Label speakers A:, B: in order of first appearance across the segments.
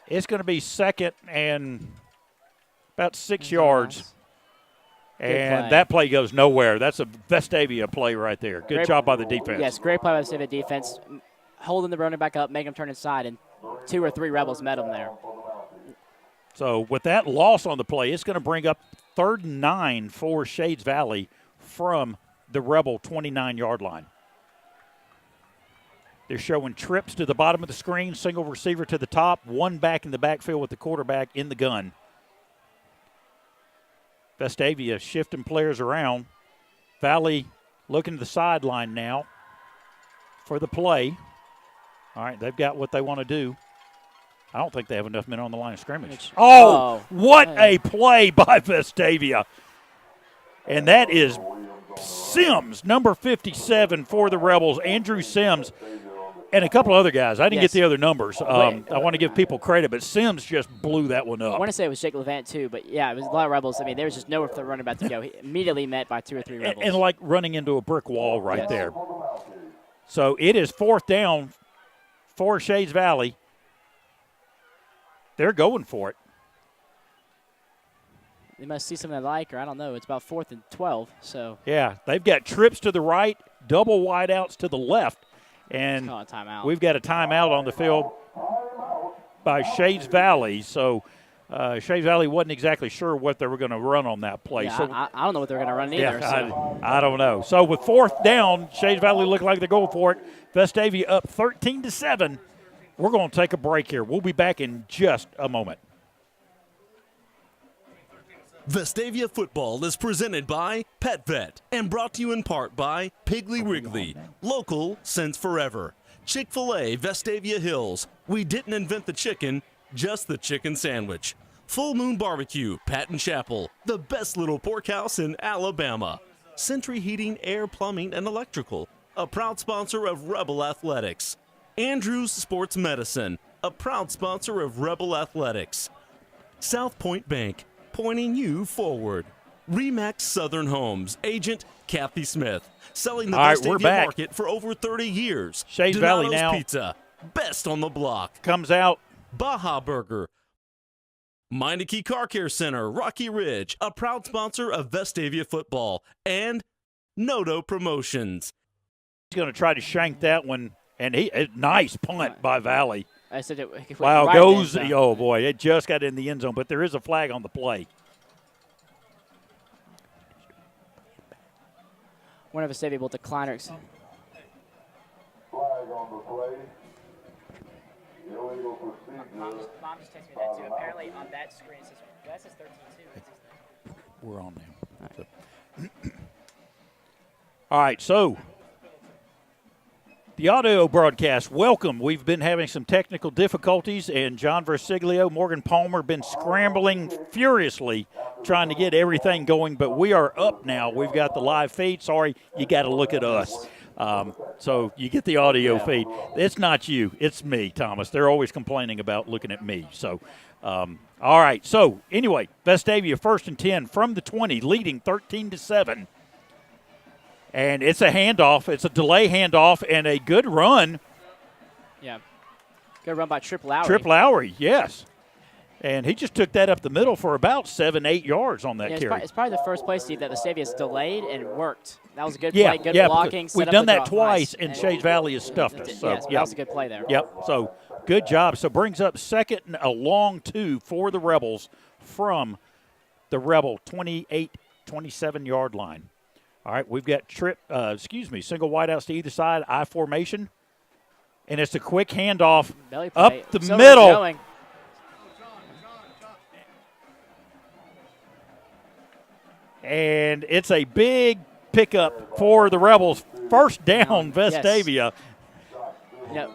A: It's going to be second and about 6 yards. And that play goes nowhere. That's a Vestavia play right there. Good job by the defense.
B: Yes, great play by the Vestavia defense, holding the running back up, making him turn inside, and 2 or 3 Rebels met him there.
A: So with that loss on the play, it's going to bring up 3rd and 9 for Shades Valley from the Rebel 29-yard line. They're showing trips to the bottom of the screen, single receiver to the top, 1 back in the backfield with the quarterback in the gun. Vestavia shifting players around. Valley looking to the sideline now for the play. All right, they've got what they want to do. I don't think they have enough men on the line of scrimmage. Oh, what a play by Vestavia. And that is Sims, number 57 for the Rebels, Andrew Sims, and a couple other guys. I didn't get the other numbers. I want to give people credit, but Sims just blew that one up.
B: I want to say it was Jake Levant, too, but, yeah, it was a lot of Rebels. I mean, there was just nowhere for the running back to go. He immediately met by 2 or 3 Rebels.
A: And like running into a brick wall right there. So it is 4th down for Shades Valley. They're going for it.
B: They must see something they like, or I don't know. It's about 4th and 12. So
A: yeah, they've got trips to the right, double wideouts to the left, and we've got a timeout on the field by Shades Valley. So Shades Valley wasn't exactly sure what they were going to run on that play.
B: Yeah,
A: so
B: I don't know what they're going to run either.
A: Yeah, I don't know. So with 4th down, Shades Valley look like they're going for it. Vestavia up 13-7. We're going to take a break here. We'll be back in just a moment.
C: Vestavia football is presented by Pet Vet and brought to you in part by Piggly Wiggly, local since forever. Chick-fil-A, Vestavia Hills. We didn't invent the chicken, just the chicken sandwich. Full Moon Barbecue, Patton Chapel, the best little pork house in Alabama. Century Heating, Air, Plumbing, and Electrical, a proud sponsor of Rebel Athletics. Andrews Sports Medicine, a proud sponsor of Rebel Athletics. South Point Bank, pointing you forward. Remax Southern Homes, agent Kathy Smith, selling the Vestavia market for over 30 years.
A: Shades Valley now.
C: Pizza, best on the block.
A: Comes out.
C: Baja Burger. Meineke Car Care Center, Rocky Ridge, a proud sponsor of Vestavia football. And Noto Promotions.
A: He's going to try to shank that one. And nice punt by Valley.
B: I said it.
A: Wow, goes. Oh, boy, it just got in the end zone, but there is a flag on the play.
B: One of us able decliners.
D: Flag on the play. Illegal procedure.
B: Mom just texted me that, too. Apparently, on that screen, that says 13-2.
A: We're on now. All right, so the audio broadcast, welcome. We've been having some technical difficulties, and John Versiglio, Morgan Palmer been scrambling furiously trying to get everything going, but we are up now. We've got the live feed. Sorry, you got to look at us. So you get the audio feed. It's not you. It's me, Thomas. They're always complaining about looking at me. So, all right. So, anyway, Vestavia 1st and 10 from the 20, leading 13-7. And it's a handoff. It's a delay handoff and a good run.
B: Yeah. Good run by Trip Lowry.
A: Trip Lowry, yes. And he just took that up the middle for about 7-8 yards on that carry.
B: It's probably the first play, Steve, that Vestavia's delayed and worked. That was a good play, good blocking.
A: We've done that twice, and Shades Valley has stuffed us. So,
B: that was a good play there.
A: Yep, so good job. So brings up 2nd and a long 2 for the Rebels from the Rebel 28, 27-yard line. All right, we've got single wideouts to either side, I formation. And it's a quick handoff up the middle.
B: Going.
A: And it's a big pickup for the Rebels. 1st down, Vestavia.
B: Yes.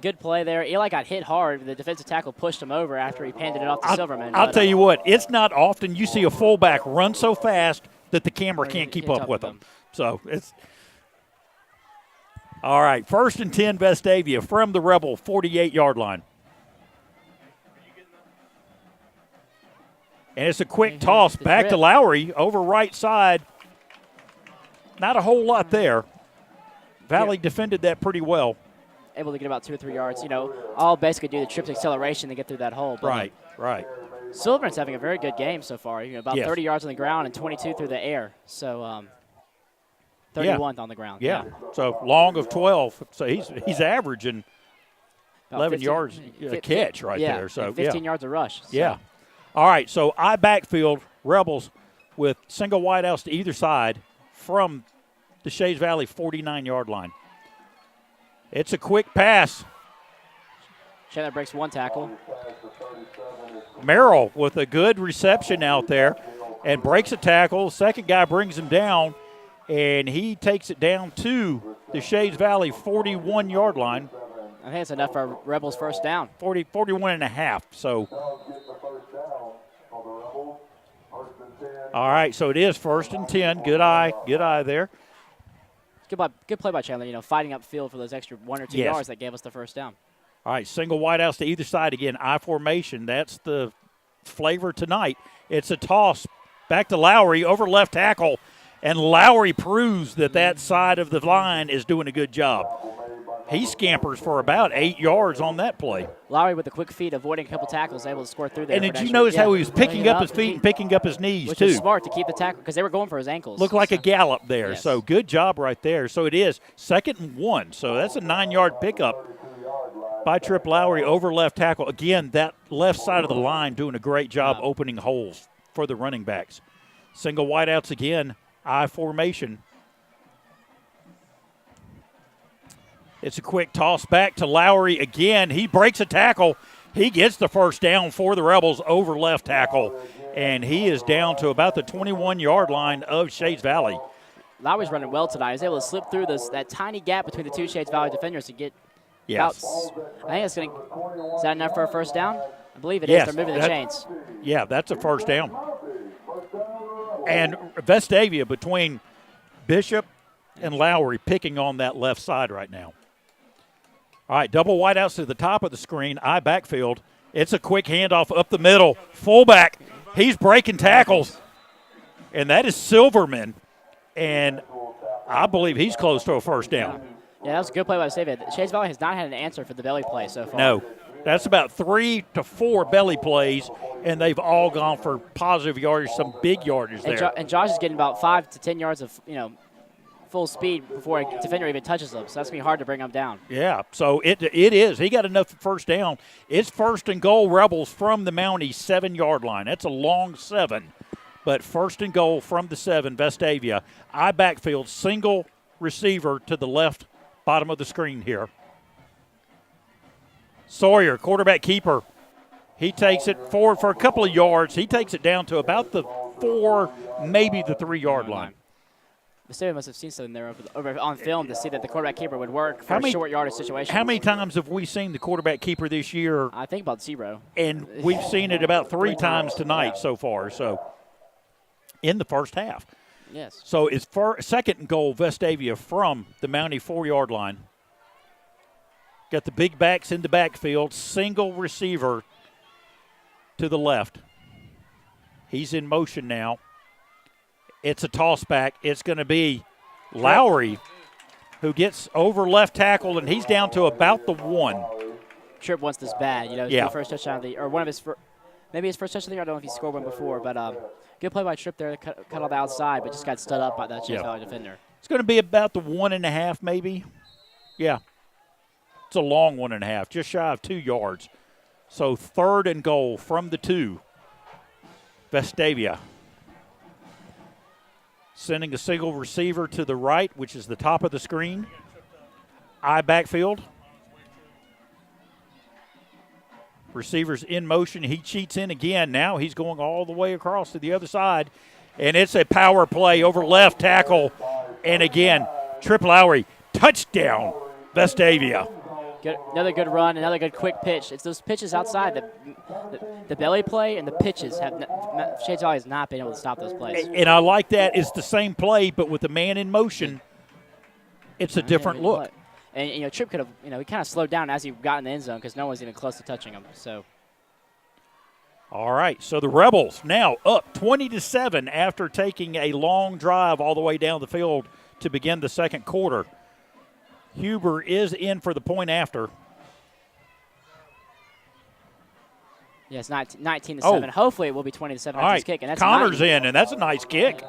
B: Good play there. Eli got hit hard. The defensive tackle pushed him over after he handed it off to Silverman.
A: I'll tell you what, it's not often you see a fullback run so fast that the camera can't keep up with them. So it's all right. 1st and 10, Vestavia from the Rebel 48-yard line. And it's a quick toss back to Lowry over right side. Not a whole lot there. Valley defended that pretty well.
B: able to get about 2 or 3 yards. I'll basically do the trips acceleration to get through that hole. But
A: Right.
B: Silverman's having a very good game so far. About
A: Yes.
B: 30 yards on the ground and 22 through the air. So 31th on the ground.
A: Yeah. So long of 12. So he's averaging
B: About
A: 11
B: 15
A: yards a catch right there. So
B: and 15 yards a rush. So.
A: Yeah. All right. So I backfield Rebels with single wideouts to either side from the Shays Valley 49-yard line. It's a quick pass.
B: Chandler breaks one tackle.
A: Merrill with a good reception out there and breaks a tackle. Second guy brings him down, and he takes it down to the Shays Valley 41-yard line.
B: I think it's enough for Rebels first down.
A: 41 and a half. So, all right, so it is 1st and 10. Good eye there.
B: Good play by Chandler, fighting upfield for those extra 1 or 2 yards that gave us the first down.
A: All right, single wideouts to either side again. I formation. That's the flavor tonight. It's a toss back to Lowry over left tackle, and Lowry proves that side of the line is doing a good job. He scampers for about 8 yards on that play.
B: Lowry with a quick feet, avoiding a couple tackles, able to score through there.
A: And did you notice how he was picking up his feet and picking up his knees,
B: which
A: too?
B: Which is smart to keep the tackle because they were going for his ankles.
A: Looked like a gallop there.
B: Yes.
A: So good job right there. So it is 2nd and 1. So that's a 9-yard pickup by Trip Lowry over left tackle. Again, that left side of the line doing a great job opening holes for the running backs. Single wideouts again, I formation. It's a quick toss back to Lowry again. He breaks a tackle. He gets the first down for the Rebels over left tackle, and he is down to about the 21-yard line of Shays Valley.
B: Lowry's running well tonight. He's able to slip through that tiny gap between the two Shades Valley defenders to get about, I think it's going to – is that enough for a first down? I believe it is. They're moving the chains.
A: Yeah, that's a first down. And Vestavia between Bishop and Lowry picking on that left side right now. All right, double wideouts to the top of the screen, I backfield. It's a quick handoff up the middle. Fullback, he's breaking tackles, and that is Silverman. And I believe he's close to a first down.
B: Yeah, that was a good play by Vestavia. Shades Valley has not had an answer for the belly play so far.
A: No, that's about 3 to 4 belly plays, and they've all gone for positive yardage, some big yardage there.
B: And Josh is getting about 5 to 10 yards of, full speed before a defender even touches them. So that's going to be hard to bring them down.
A: Yeah, so it is. He got enough first down. It's 1st and goal, Rebels from the Mountie 7-yard line. That's a long 7. But 1st and goal from the 7, Vestavia. I backfield, single receiver to the left bottom of the screen here. Sawyer, quarterback keeper. He takes it forward for a couple of yards. He takes it down to about the 4, maybe the 3-yard line.
B: Vestavia must have seen something there over on film to see that the quarterback keeper would work for a short yardage situation.
A: How many times have we seen the quarterback keeper this year?
B: I think about 0.
A: And we've seen it about 3 times tonight so far. So in the first half.
B: Yes.
A: So it's 2nd and goal, Vestavia from the Mountie 4-yard line. Got the big backs in the backfield, single receiver to the left. He's in motion now. It's a toss back. It's going to be Lowry who gets over left tackle, and he's down to about the 1.
B: Tripp wants this bad.
A: Yeah.
B: The first touchdown of the – or one of his maybe his first touchdown of the year. I don't know if he scored one before, but good play by Tripp there to cut on the outside, but just got stood up by that Shades Valley defender.
A: It's going to be about the 1.5 maybe. Yeah. It's a long 1.5, just shy of 2 yards. So 3rd and goal from the 2. Vestavia. Sending a single receiver to the right, which is the top of the screen. I backfield. Receiver's in motion. He cheats in again. Now he's going all the way across to the other side. And it's a power play over left tackle. And again, Trip Lowry, touchdown, Vestavia.
B: Another good run, another good quick pitch. It's those pitches outside, the belly play and the pitches. Shades Valley has not been able to stop those plays.
A: And I like that. It's the same play, but with the man in motion, it's a different look.
B: And, Tripp could have, he kind of slowed down as he got in the end zone because no one's even close to touching him. So.
A: All right, so the Rebels now up 20-7 after taking a long drive all the way down the field to begin the second quarter. Huber is in for the point after.
B: Yes, 19-7. Hopefully it will be 20-7 after this kick. And that's
A: Connor's in, and that's a nice kick.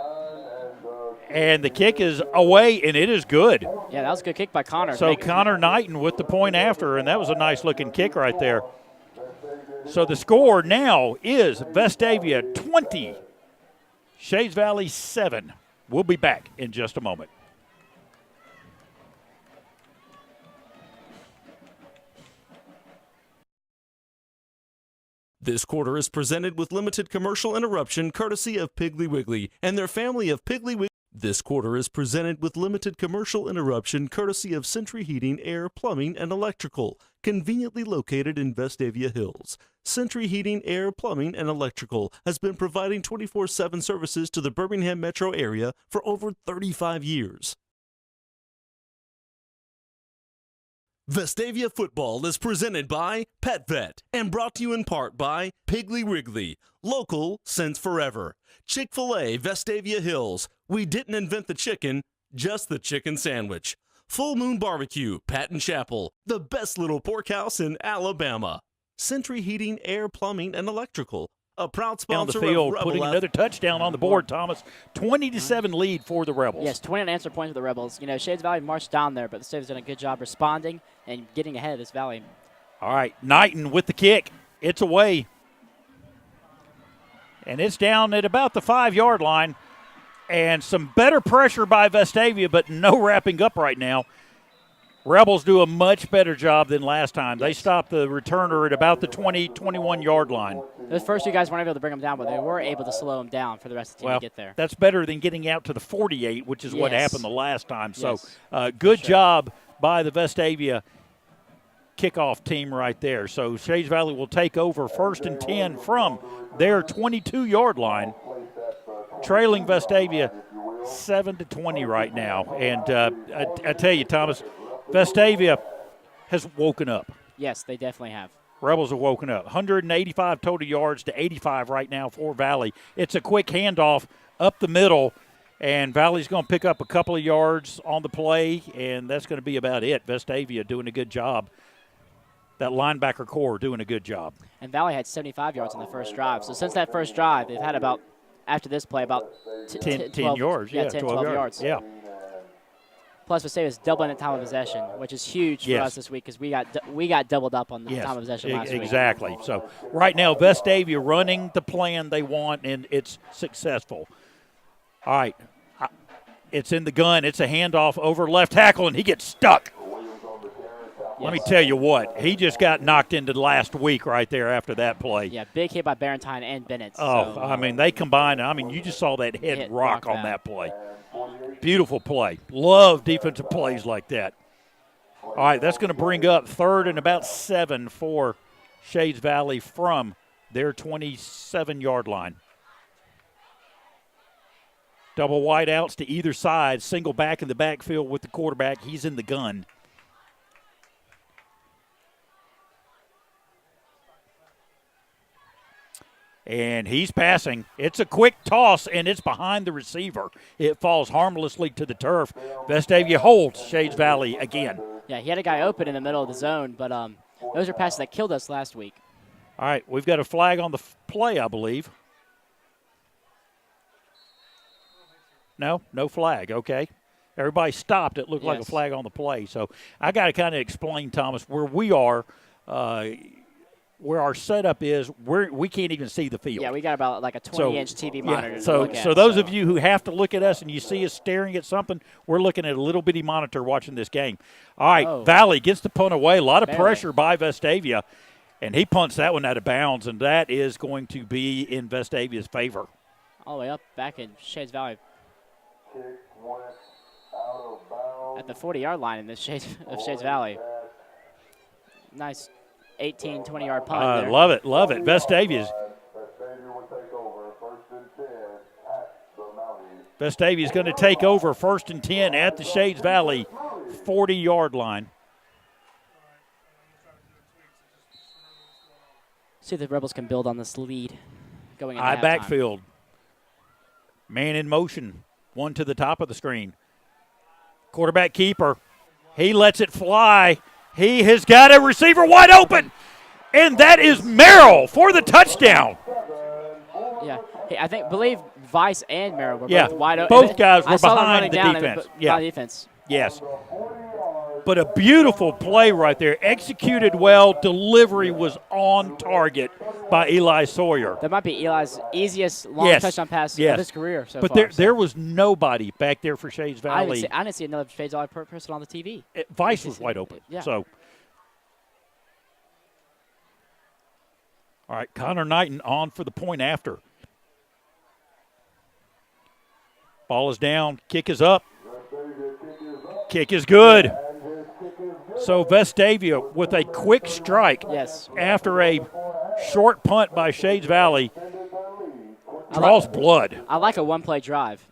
A: And the kick is away, and it is good.
B: Yeah, that was a good kick by Connor.
A: So Connor Knighton with the point after, and that was a nice-looking kick right there. So the score now is Vestavia 20, Shades Valley 7. We'll be back in just a moment.
C: This quarter is presented with limited commercial interruption courtesy of Piggly Wiggly and their family of Piggly Wiggly. This quarter is presented with limited commercial interruption courtesy of Century Heating, Air, Plumbing, and Electrical, conveniently located in Vestavia Hills. Century Heating, Air, Plumbing, and Electrical has been providing 24/7 services to the Birmingham metro area for over 35 years. Vestavia Football is presented by PetVet and brought to you in part by Piggly Wiggly, local since forever. Chick-fil-A, Vestavia Hills. We didn't invent the chicken, just the chicken sandwich. Full Moon Barbecue, Patton Chapel, the best little pork house in Alabama. Century Heating, Air, Plumbing, and Electrical, a proud sponsor
A: on the field,
C: of Rebel
A: putting another touchdown on the board, Thomas. 20-7 lead for the Rebels.
B: Yes, 20 unanswered points for the Rebels. You know, Shades Valley marched down there, but the State's done a good job responding and getting ahead of this Valley.
A: All right, Knighton with the kick. It's away. And it's down at about the 5-yard line. And some better pressure by Vestavia, but no wrapping up right now. Rebels do a much better job than last time. They stopped the returner at about the 20, 21-yard line.
B: Those first two guys weren't able to bring them down, but they were able to slow them down for the rest of the team to get there.
A: That's better than getting out to the 48, which is what happened the last time. So
B: good
A: job by the Vestavia kickoff team right there. So Shades Valley will take over 1st and 10 from their 22-yard line, trailing Vestavia 7-20 right now. And I tell you, Thomas, Vestavia has woken up.
B: Yes, they definitely have.
A: Rebels have woken up. 185 total yards to 85 right now for Valley. It's a quick handoff up the middle, and Valley's going to pick up a couple of yards on the play, and that's going to be about it. Vestavia doing a good job. That linebacker core doing a good job.
B: And Valley had 75 yards on the first drive. So since that first drive, they've had about, after this play, about
A: 10
B: 12
A: yards.
B: Yeah, 10, 12 yards.
A: Yeah.
B: Plus, Vestavia's doubling the time of possession, which is huge for us this week because we got doubled up on the time of possession last week.
A: Exactly. So right now, Vestavia running the plan they want, and it's successful. All right. It's in the gun. It's a handoff over left tackle, and he gets stuck. Let me tell you what, he just got knocked into last week right there after that play.
B: Yeah, big hit by Barentine and Bennett.
A: Oh,
B: so,
A: I mean, they combined. I mean, you just saw that head rock on that play. Beautiful play. Love defensive plays like that. All right, that's going to bring up 3rd and about 7 for Shades Valley from their 27-yard line. Double wideouts to either side, single back in the backfield with the quarterback. He's in the gun. And he's passing. It's a quick toss, and it's behind the receiver. It falls harmlessly to the turf. Vestavia holds Shades Valley again.
B: Yeah, he had a guy open in the middle of the zone, but those are passes that killed us last week.
A: All right, we've got a flag on the play, I believe. No flag, okay. Everybody stopped. It looked like a flag on the play. So I got to kind of explain, Thomas, where we are, where our setup is, we can't even see the field.
B: Yeah, we got about like a 20-inch TV monitor
A: to
B: look at.
A: So those of you who have to look at us and you see us staring at something, we're looking at a little bitty monitor watching this game. All right, Valley gets the punt away. A lot of pressure by Vestavia, and he punts that one out of bounds, and that is going to be in Vestavia's favor.
B: All the way up back in Shades Valley. At the 40-yard line in this Shades Valley. Nice 18, 20-yard punt there.
A: Love it. Vestavia's going to take over 1st and 10 at the Shades Valley 40-yard line.
B: See if the Rebels can build on this lead going into
A: High
B: halftime.
A: backfield. Man in motion. One to the top of the screen. Quarterback keeper. He lets it fly. He has got a receiver wide open, and that is Merrill for the touchdown.
B: Yeah, hey, believe Vice and Merrill were both wide open.
A: Both guys were behind the defense.
B: Behind the defense.
A: Yes. But a beautiful play right there. Executed well. Delivery was on target by Eli Sawyer.
B: That might be Eli's easiest long touchdown pass of his career so far.
A: But there was nobody back there for Shades Valley.
B: I didn't see another Shades Valley person on the TV.
A: Vice was wide open.
B: Yeah.
A: So, all right, Connor Knighton on for the point after. Ball is down. Kick is up. Kick is good. So Vestavia with a quick strike after a short punt by Shades Valley draws blood.
B: I like a one-play drive,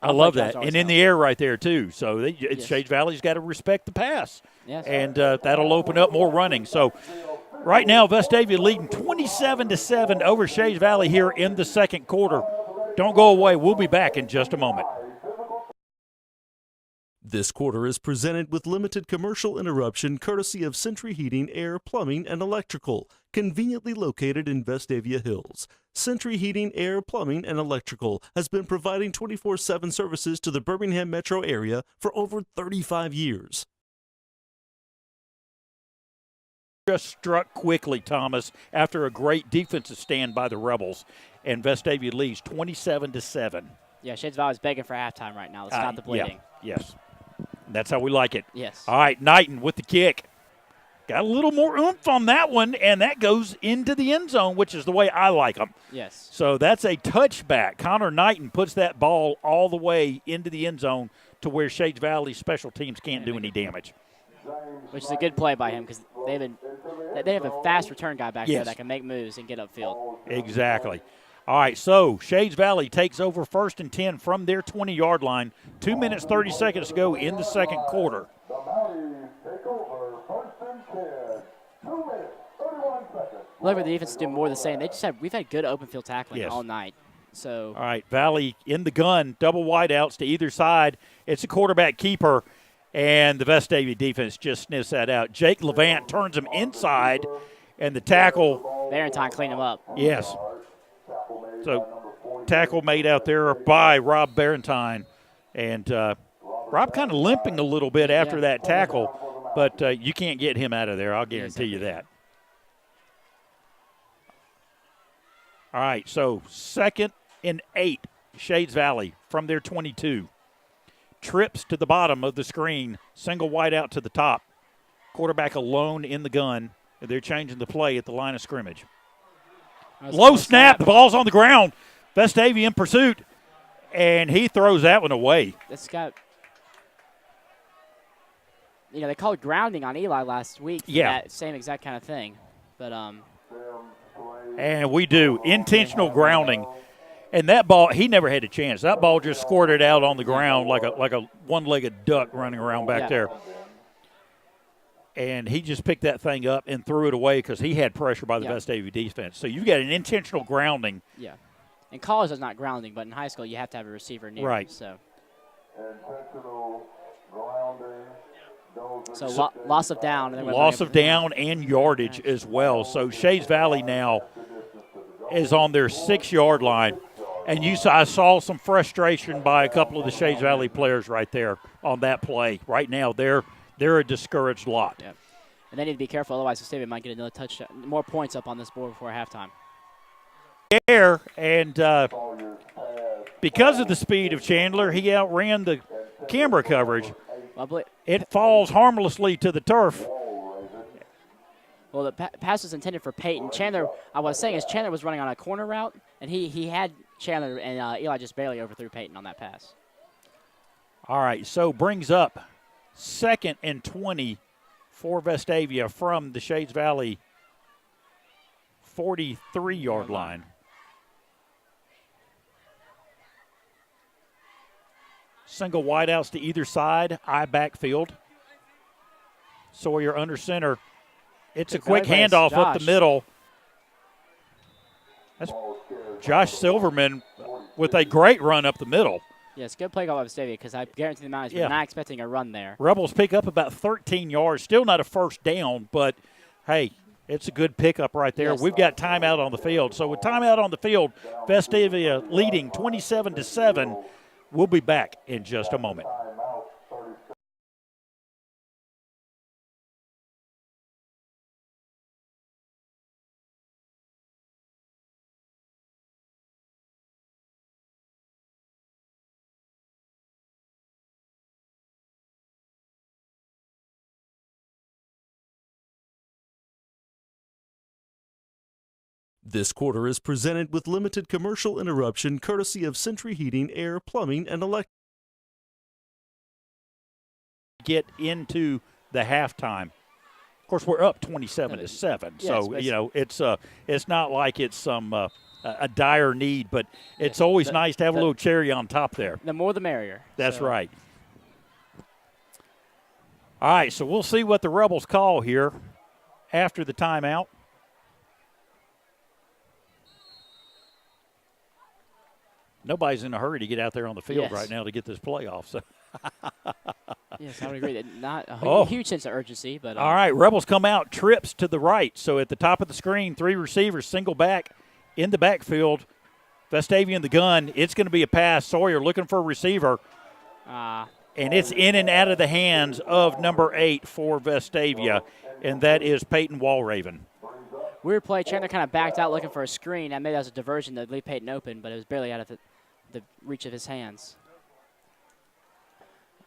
A: I love that. And in the air right there, too. So Shades Valley's got to respect the pass.
B: Yes.
A: And that'll open up more running. So right now, Vestavia leading 27-7 over Shades Valley here in the second quarter. Don't go away. We'll be back in just a moment.
C: This quarter is presented with limited commercial interruption courtesy of Century Heating, Air, Plumbing, and Electrical, conveniently located in Vestavia Hills. Century Heating, Air, Plumbing, and Electrical has been providing 24/7 services to the Birmingham metro area for over 35 years.
A: Just struck quickly, Thomas, after a great defensive stand by the Rebels, and Vestavia leads 27-7.
B: Yeah, Shades Valley's begging for halftime right now. Let's stop the bleeding.
A: Yes. That's how we like it.
B: Yes.
A: All right, Knighton with the kick. Got a little more oomph on that one, and that goes into the end zone, which is the way I like them.
B: Yes.
A: So that's a touchback. Connor Knighton puts that ball all the way into the end zone to where Shades Valley special teams can't do any damage.
B: Which is a good play by him because they have a fast return guy back there that can make moves and get upfield.
A: Exactly. All right, so Shades Valley takes over 1st and 10 from their 20-yard line. 2 minutes, 30 seconds to go in the second quarter.
B: Look, the defense do more of the same. We've had good open field tackling all night. So.
A: All right, Valley in the gun, double wideouts to either side. It's a quarterback keeper, and the Vestavia defense just sniffs that out. Jake Levant turns him inside, and the tackle.
B: Barentine cleaned him up.
A: Yes. So tackle made out there by Rob Barentine. And Rob kind of limping a little bit after that tackle, but you can't get him out of there. I'll guarantee you that. All right, so 2nd and 8, Shades Valley from their 22. Trips to the bottom of the screen, single wide out to the top. Quarterback alone in the gun. They're changing the play at the line of scrimmage. Low snap. The ball's on the ground. Vestavia in pursuit, and he throws that one away.
B: This got, they called grounding on Eli last week for that same exact kind of thing. But
A: and we do intentional grounding, and that ball, he never had a chance. That ball just squirted out on the ground like a one-legged duck running around back there. And he just picked that thing up and threw it away because he had pressure by the Vestavia defense. So you've got an intentional grounding.
B: Yeah. In college, it's not grounding, but in high school, you have to have a receiver near.
A: Right.
B: So loss of down. And
A: loss of down and yardage as well. So Shades Valley now is on their 6-yard line. And I saw some frustration by a couple of the Shades Valley players right there on that play. Right now, they're a discouraged lot.
B: Yeah. And they need to be careful, otherwise Vestavia might get another touchdown, more points up on this board before halftime.
A: Air, and because of the speed of Chandler, he outran the camera coverage. It falls harmlessly to the turf.
B: Well, the pass was intended for Peyton. Chandler, I was saying, Chandler was running on a corner route, and he had Chandler, and Eli just barely overthrew Peyton on that pass.
A: All right, so brings up 2nd and 20 for Vestavia from the Shades Valley 43-yard line. Single wideouts to either side, eye backfield. Sawyer under center. It's a quick handoff up the middle. That's Josh Silverman with a great run up the middle.
B: Yes, good play call by Vestavia because I guarantee the Mounties were not expecting a run there.
A: Rebels pick up about 13 yards. Still not a first down, but, hey, it's a good pickup right there.
B: Yes.
A: We've got timeout on the field. So with timeout on the field, Vestavia leading 27-7. We'll be back in just a moment.
C: This quarter is presented with limited commercial interruption courtesy of Century Heating, Air, Plumbing, and Electric.
A: Get into the halftime. Of course, we're up 27-7, so it's not like it's some a dire need, but it's always nice to have a little cherry on top there.
B: The more the merrier.
A: That's right. All right, so we'll see what the Rebels call here after the timeout. Nobody's in a hurry to get out there on the field right now to get this playoff. So.
B: Yes, I would agree. Not a huge sense of urgency. But
A: all right, Rebels come out, trips to the right. So at the top of the screen, 3 receivers, single back in the backfield. Vestavia in the gun. It's going to be a pass. Sawyer looking for a receiver. And it's in and out of the hands of number 8 for Vestavia, and that is Peyton Walraven.
B: Weird play. Chandler kind of backed out looking for a screen. I made that was a diversion to leave Peyton open, but it was barely out of the reach of his hands.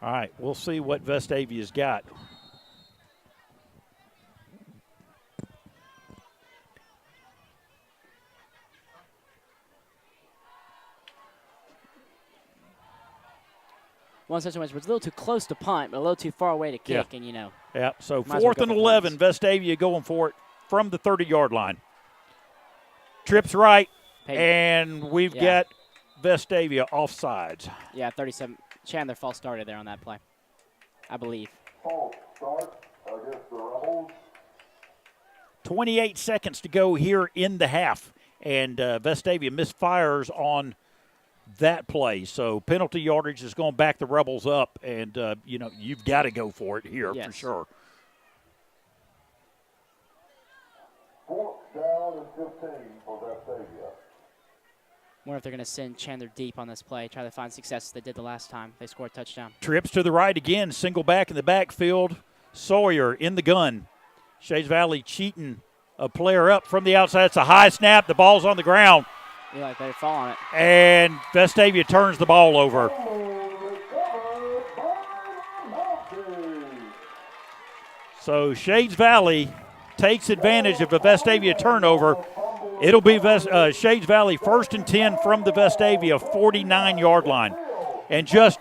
A: All right, we'll see what Vestavia's got.
B: One situation was a little too close to punt, but a little too far away to kick, and
A: Yeah, so 4th and 11, Vestavia going for it from the 30-yard line. Trips right, and we've got Vestavia offsides.
B: Yeah, 37. Chandler false started there on that play, I believe.
D: False start against the Rebels.
A: 28 seconds to go here in the half, and Vestavia misfires on that play. So penalty yardage is going to back the Rebels up, and, you've got to go for it here for sure.
D: 4th down and 15 for Vestavia.
B: Wonder if they're going to send Chandler deep on this play, try to find success as they did the last time they scored a touchdown.
A: Trips to the right again, single back in the backfield. Sawyer in the gun. Shades Valley cheating a player up from the outside. It's a high snap. The ball's on the ground.
B: Eli better fall on it.
A: And Vestavia turns the ball over. So Shades Valley takes advantage of a Vestavia turnover. It'll be Shades Valley 1st and 10 from the Vestavia 49-yard line. And just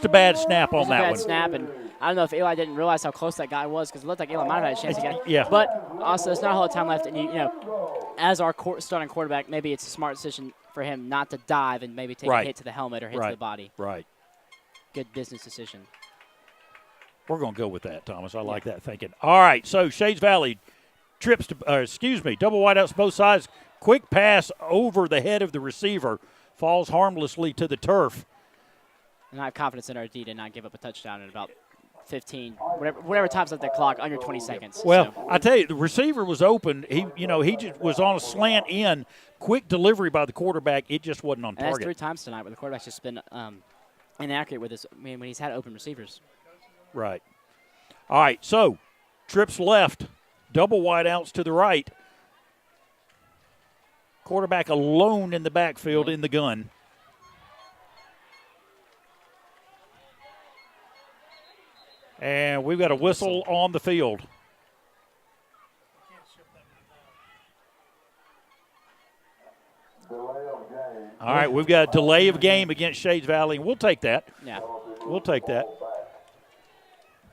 A: a bad snap on that one.
B: Bad snap, and I don't know if Eli didn't realize how close that guy was because it looked like Eli might have had a chance to get it.
A: Yeah.
B: But also, there's not a whole lot of time left, and as our starting quarterback, maybe it's a smart decision for him not to dive and maybe take a hit to the helmet or hit to the body.
A: Right.
B: Good business decision.
A: We're going to go with that, Thomas. I like that thinking. All right, so Shades Valley trips to, double wideouts both sides. Quick pass over the head of the receiver. Falls harmlessly to the turf.
B: And I have confidence in our D to not give up a touchdown in about 15, whatever time's left the clock, under 20 seconds.
A: Well, I tell you, the receiver was open. He just was on a slant in. Quick delivery by the quarterback. It just wasn't on target.
B: That's 3 times tonight where the quarterback's just been inaccurate with his. When he's had open receivers.
A: Right. All right, so trips left, double wideouts to the right. Quarterback alone in the backfield in the gun. And we've got a whistle on the field. All right, we've got a delay of game against Shades Valley, and we'll take that.
B: Yeah.
A: We'll take that.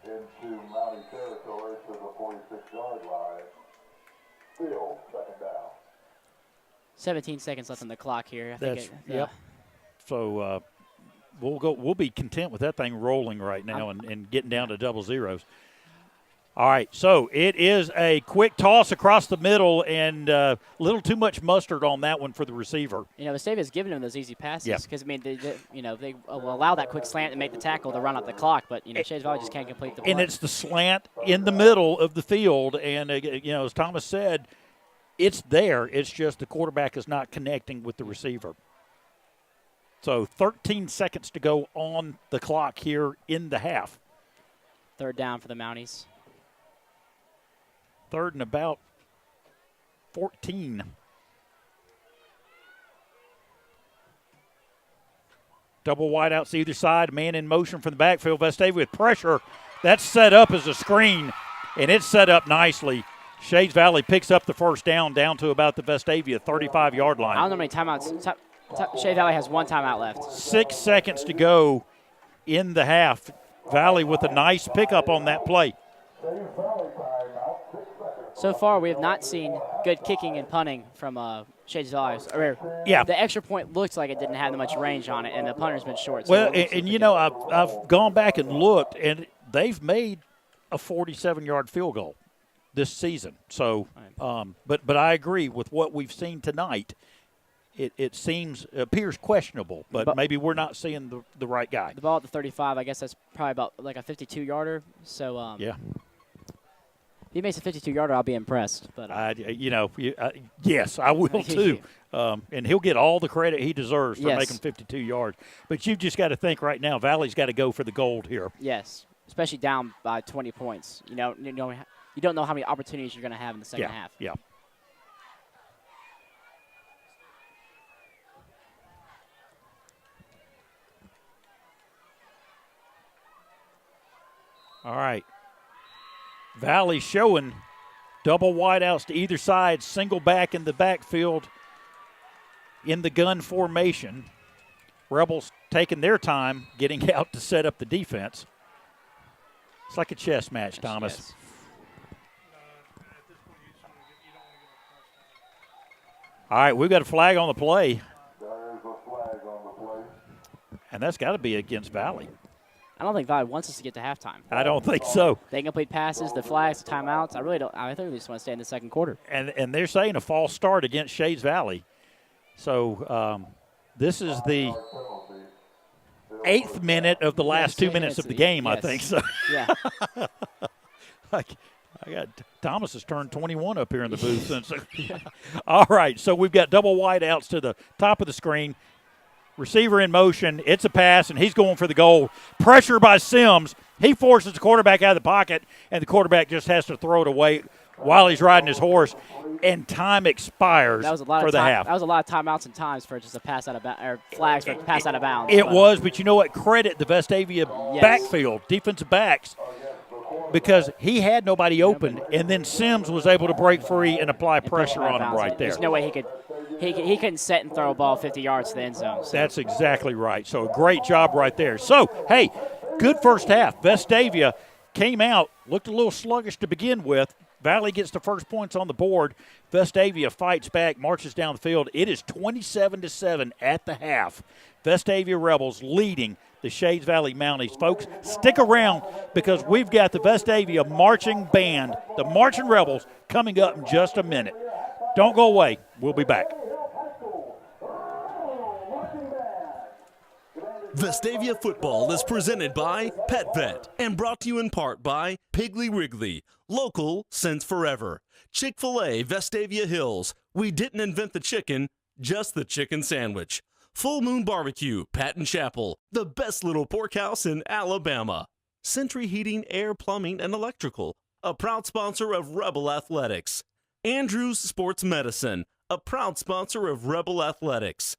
D: Into Mountie territory to the 46-yard line. Still 2nd down.
B: 17 seconds left on the clock here.
A: Yep. So we'll be content with that thing rolling right now and getting down to double zeros. All right, so it is a quick toss across the middle, and a little too much mustard on that one for the receiver.
B: You know, Vestavia's giving him those easy passes
A: Yeah.
B: because, I mean, they will allow that quick slant and make the tackle to run out the clock, but, you know, Shades Valley just can't complete the play.
A: And it's the slant in the middle of the field, and, you know, as Thomas said, it's there. It's just the quarterback is not connecting with the receiver. So 13 seconds to go on the clock here in the half.
B: Third down for the Mounties.
A: Third and about 14. Double wideouts either side. Man in motion from the backfield. Vestavia with pressure. That's set up as a screen, and it's set up nicely. Shades Valley picks up the first down to about the Vestavia 35-yard line.
B: I don't know how many timeouts. Shades Valley has one timeout left.
A: 6 seconds to go in the half. Valley with a nice pickup on that play.
B: So far, we have not seen good kicking and punting from Shades Valley.
A: Yeah.
B: The extra point looks like it didn't have that much range on it, and the punter's been short. So
A: Well, and you know, I've gone back and looked, and they've made a 47-yard field goal this season. So, but I agree with what we've seen tonight. It appears questionable, but maybe we're not seeing the right guy.
B: The ball at the 35, I guess that's probably about like a 52-yarder. So
A: yeah.
B: If he makes a 52-yarder, I'll be impressed. But
A: yes, I will too. And he'll get all the credit he deserves for making 52 yards. But you've just got to think right now, Valley's got to go for the gold here.
B: Yes, especially down by 20 points. You don't know how many opportunities you're going to have in the second half.
A: Yeah. All right. Valley showing double wideouts to either side, single back in the backfield in the gun formation. Rebels taking their time getting out to set up the defense. It's like a chess match, Thomas.
B: Yes.
A: All right, we've got a flag on the play.
D: There is a flag on the play.
A: And that's got to be against Valley.
B: I don't think Valley wants us to get to halftime.
A: I don't think so.
B: They incomplete passes, the flags, the timeouts. I really don't. I think we just want to stay in the second quarter.
A: And they're saying a false start against Shades Valley. So this is the 8th minute of the last 2 minutes of the game, I think. So
B: Yeah.
A: Thomas has turned 21 up here in the booth. Since. All right, so we've got double wideouts to the top of the screen. Receiver in motion. It's a pass, and he's going for the goal. Pressure by Sims. He forces the quarterback out of the pocket, and the quarterback just has to throw it away while he's riding his horse, and time expires for the half.
B: That was a lot of timeouts and times for just a pass out of or flags for a pass out of bounds.
A: It was, but you know what? Credit the Vestavia backfield, defensive backs, because he had nobody open, and then Sims was able to break free and apply pressure on him right there.
B: There's no way he couldn't set and throw a ball 50 yards to the end zone. So.
A: That's exactly right. So a great job right there. So, hey, good first half. Vestavia came out, looked a little sluggish to begin with. Valley gets the first points on the board. Vestavia fights back, marches down the field. It is 27-7 at the half. Vestavia Rebels leading the Shades Valley Mounties. Folks, stick around because we've got the Vestavia marching band, the Marching Rebels, coming up in just a minute. Don't go away. We'll be back.
C: Vestavia football is presented by Pet Vet and brought to you in part by Piggly Wiggly, local since forever. Chick-fil-A Vestavia Hills, we didn't invent the chicken, just the chicken sandwich. Full Moon Barbecue, Patton Chapel, the best little pork house in Alabama. Century Heating, Air, Plumbing, and Electrical, a proud sponsor of Rebel Athletics. Andrews Sports Medicine, a proud sponsor of Rebel Athletics.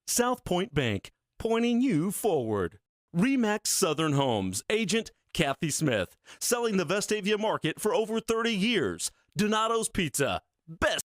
C: South Point Bank, pointing you forward. Remax Southern Homes, agent Kathy Smith, selling the Vestavia market for over 30 years. Donato's Pizza, best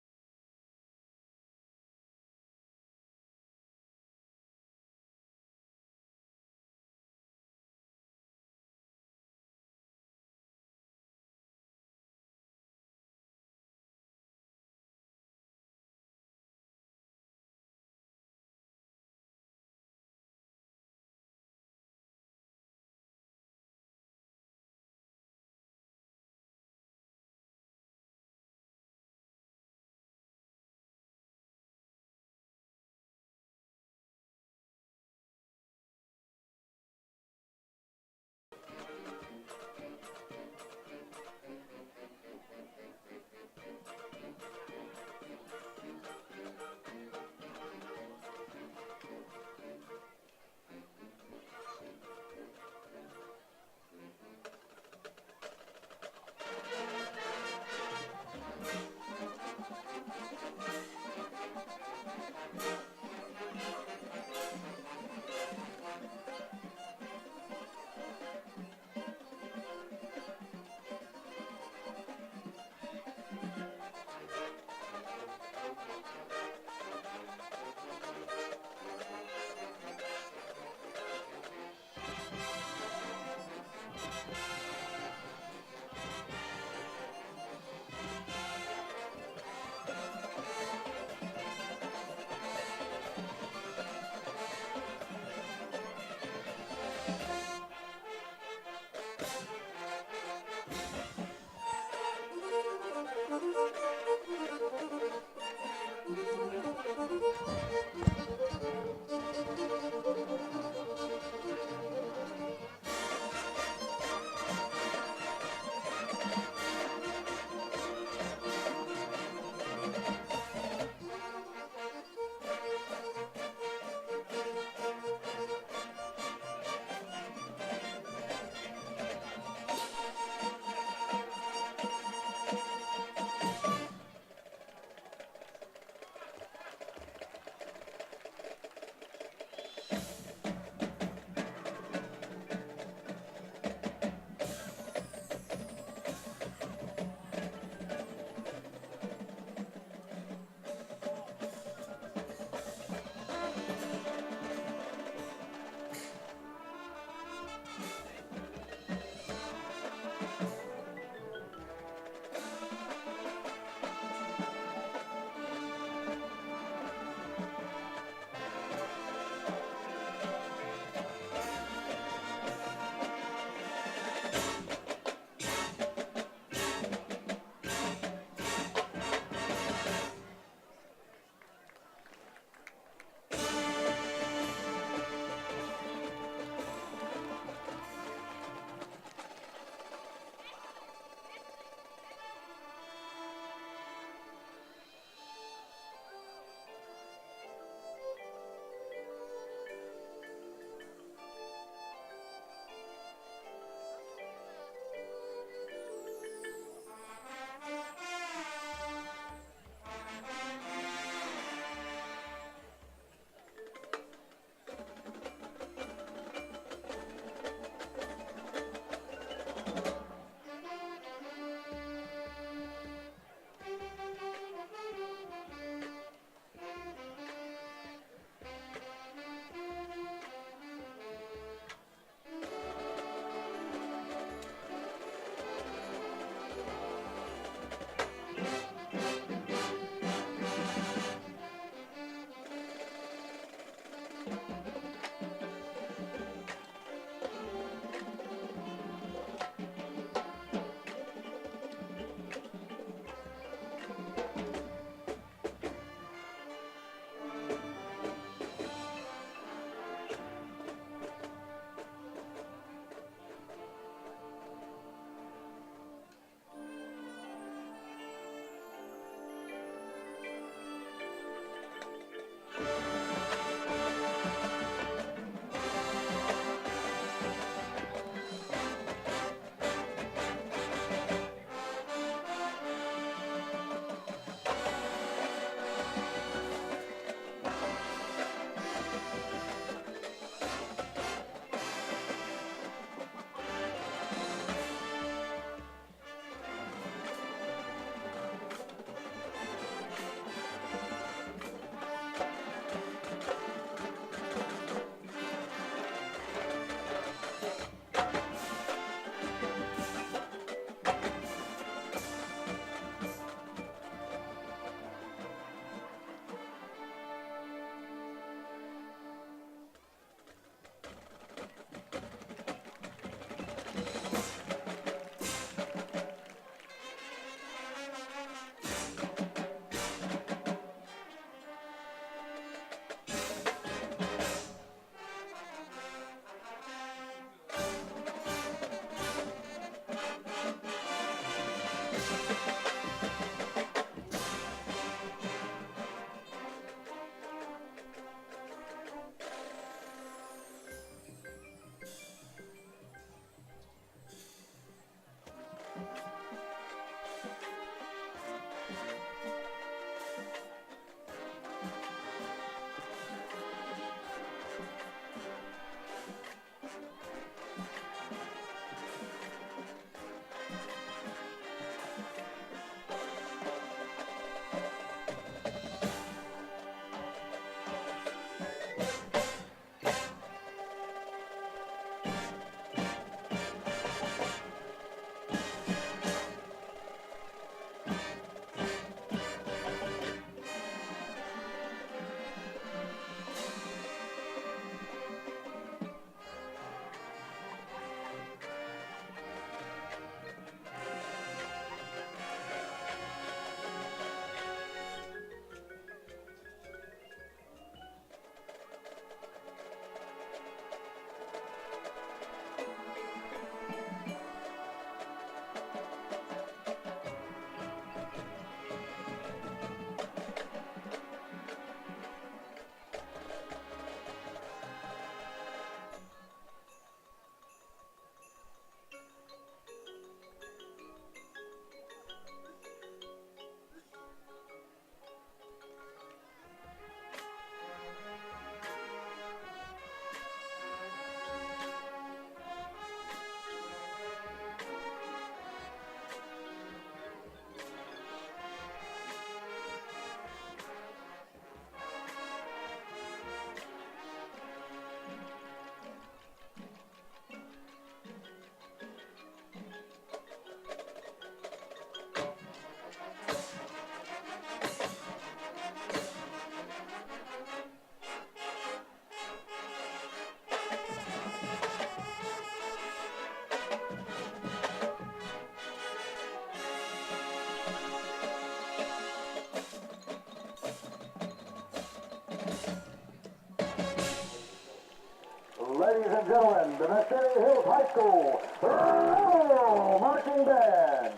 D: Ladies and gentlemen, the Vestavia Hills High School Rebel Marching Band.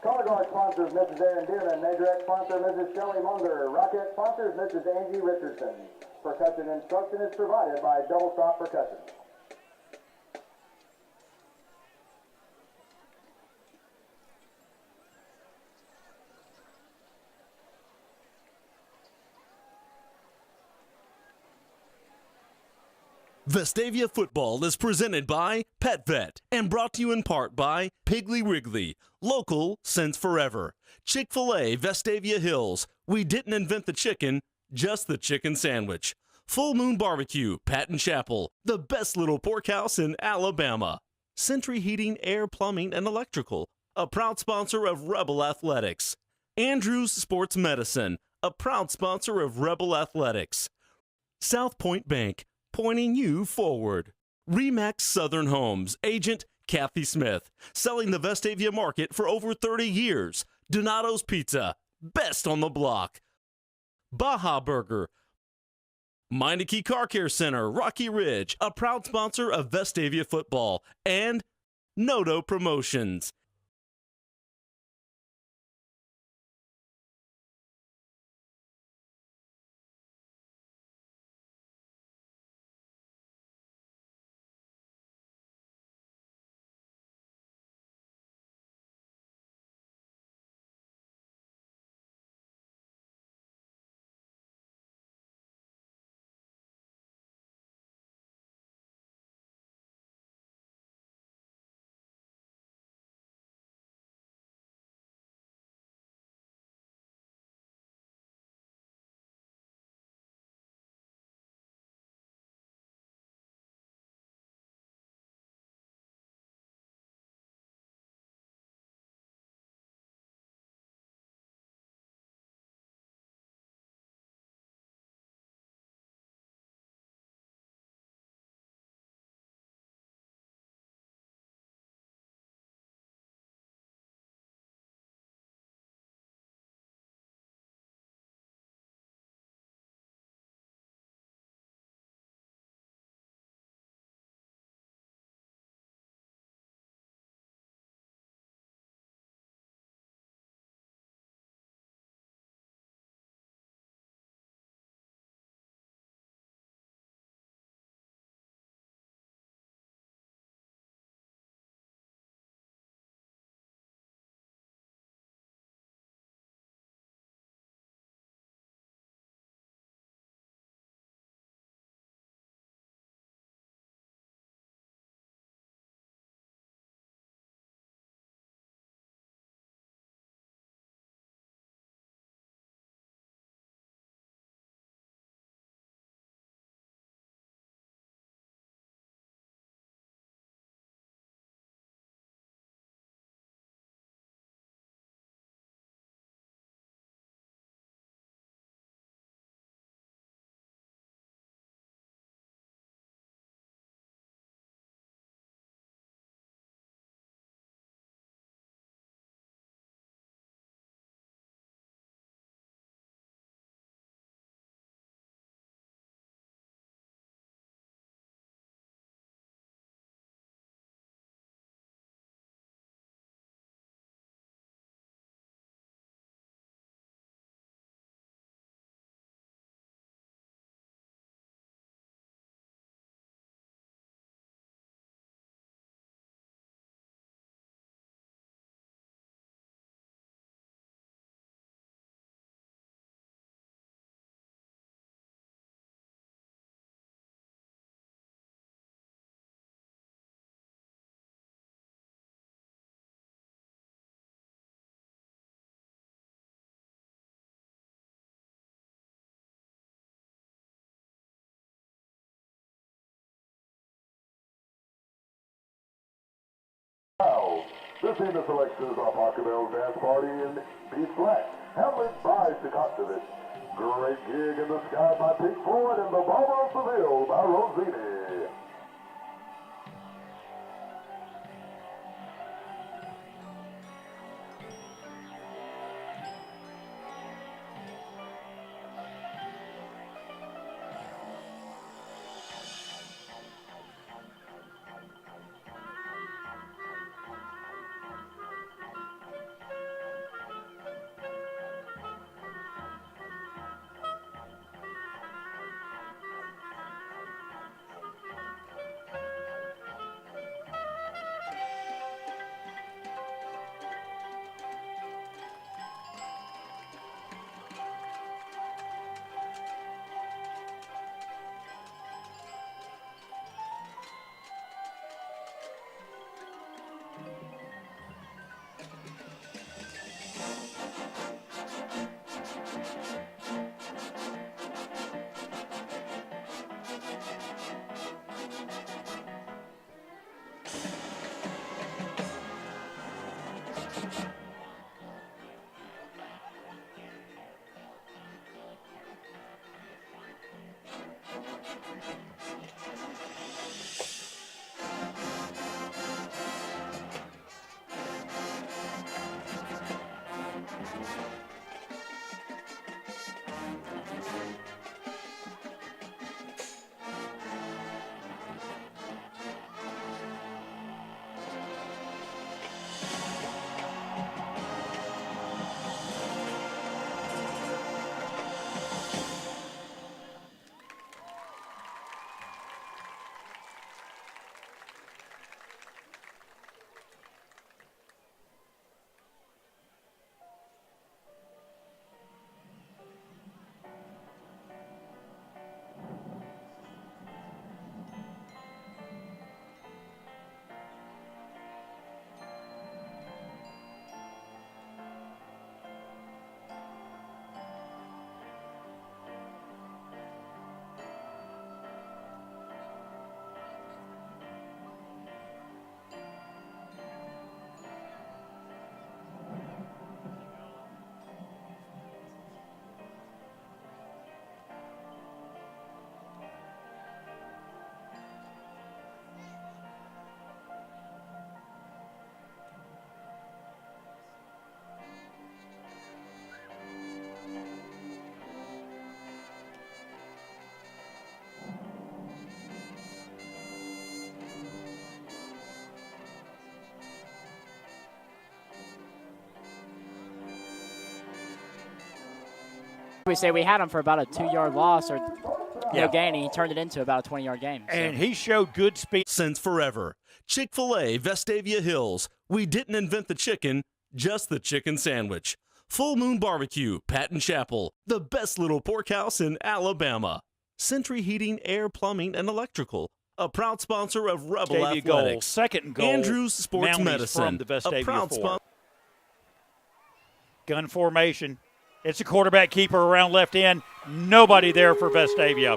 D: Color guard sponsors Mrs. Erin Dearman. Major X sponsor Mrs. Shelley Munger. Rocket sponsors Mrs. Angie Richardson. Percussion instruction is provided by Double Stop Percussion.
C: Vestavia Football is presented by Pet Vet and brought to you in part by Piggly Wiggly, local since forever. Chick-fil-A, Vestavia Hills. We didn't invent the chicken, just the chicken sandwich. Full Moon Barbecue, Patton Chapel, the best little pork house in Alabama. Century Heating, Air, Plumbing, and Electrical, a proud sponsor of Rebel Athletics. Andrews Sports Medicine, a proud sponsor of Rebel Athletics. South Point Bank, pointing you forward. Remax Southern Homes, agent Kathy Smith, selling the Vestavia market for over 30 years. Donato's Pizza, best on the block. Baja Burger. Meineke Car Care Center, Rocky Ridge, a proud sponsor of Vestavia Football. And Noto Promotions.
D: Presenting the selections of Acapella Dance Party in B flat, Hamlet by Takatovich. Great gig in the sky by Pink Floyd and the Bomber of Seville by Rosini.
B: We say we had him for about a 2-yard loss or no gain, and he turned it into about a 20-yard game. So.
A: And he showed good speed.
C: Since forever. Chick-fil-A, Vestavia Hills. We didn't invent the chicken, just the chicken sandwich. Full Moon Barbecue, Patton Chapel, the best little pork house in Alabama. Century Heating, Air, Plumbing, and Electrical. A proud sponsor of Rebel
A: Vestavia
C: Athletics.
A: Goal, second goal.
C: Andrews Sports
A: Mounties
C: Medicine.
A: from the Vestavia
C: a proud
A: 4. Gun formation. It's a quarterback keeper around left end. Nobody there for Vestavia.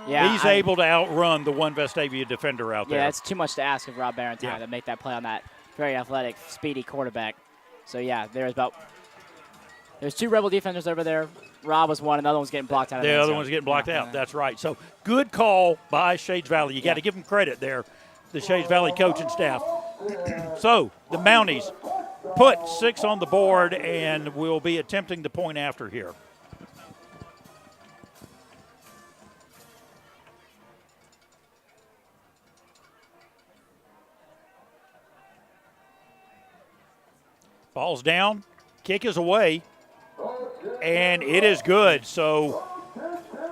B: Yeah,
A: He's able to outrun the one Vestavia defender out there.
B: Yeah, it's too much to ask of Rob Barrentine to make that play on that very athletic, speedy quarterback. So, yeah, there's 2 Rebel defenders over there. Rob was one, another one's getting blocked out.
A: The other one's getting blocked out. That's right. So, good call by Shades Valley. You got to give them credit there, the Shades Valley coaching staff. So, the Mounties put 6 on the board and will be attempting the point after here. Ball's down, kick is away, and it is good. So,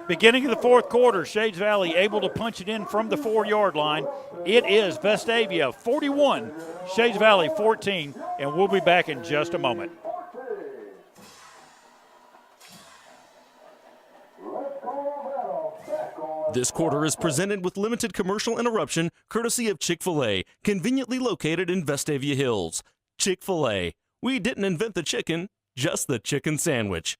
A: beginning of the fourth quarter, Shades Valley able to punch it in from the 4-yard line. It is Vestavia 41, Shades Valley 14, and we'll be back in just a moment.
C: This quarter is presented with limited commercial interruption, courtesy of Chick-fil-A, conveniently located in Vestavia Hills. Chick-fil-A. We didn't invent the chicken, just the chicken sandwich.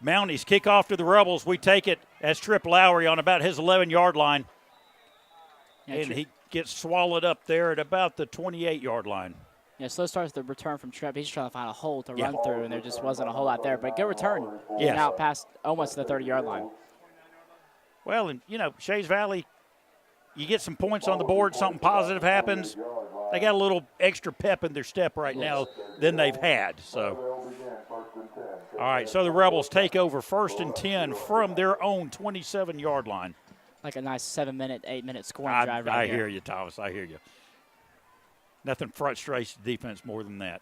A: Mounties kick off to the Rebels. We take it as Trip Lowry on about his 11-yard line.
B: Yeah,
A: and he gets swallowed up there at about the 28-yard line.
B: Yeah, slow starts the return from Trip. He's trying to find a hole to run through, and there just wasn't a whole lot there. But good return.
A: Yes.
B: Out past almost the 30-yard line.
A: Well, and, Shays Valley, you get some points on the board, something positive happens. They got a little extra pep in their step right now than they've had. So, all right, so the Rebels take over 1st and 10 from their own 27-yard line.
B: Like a nice 7-minute, 8-minute scoring drive right
A: I
B: here.
A: hear you, Thomas. I hear you. Nothing frustrates the defense more than that.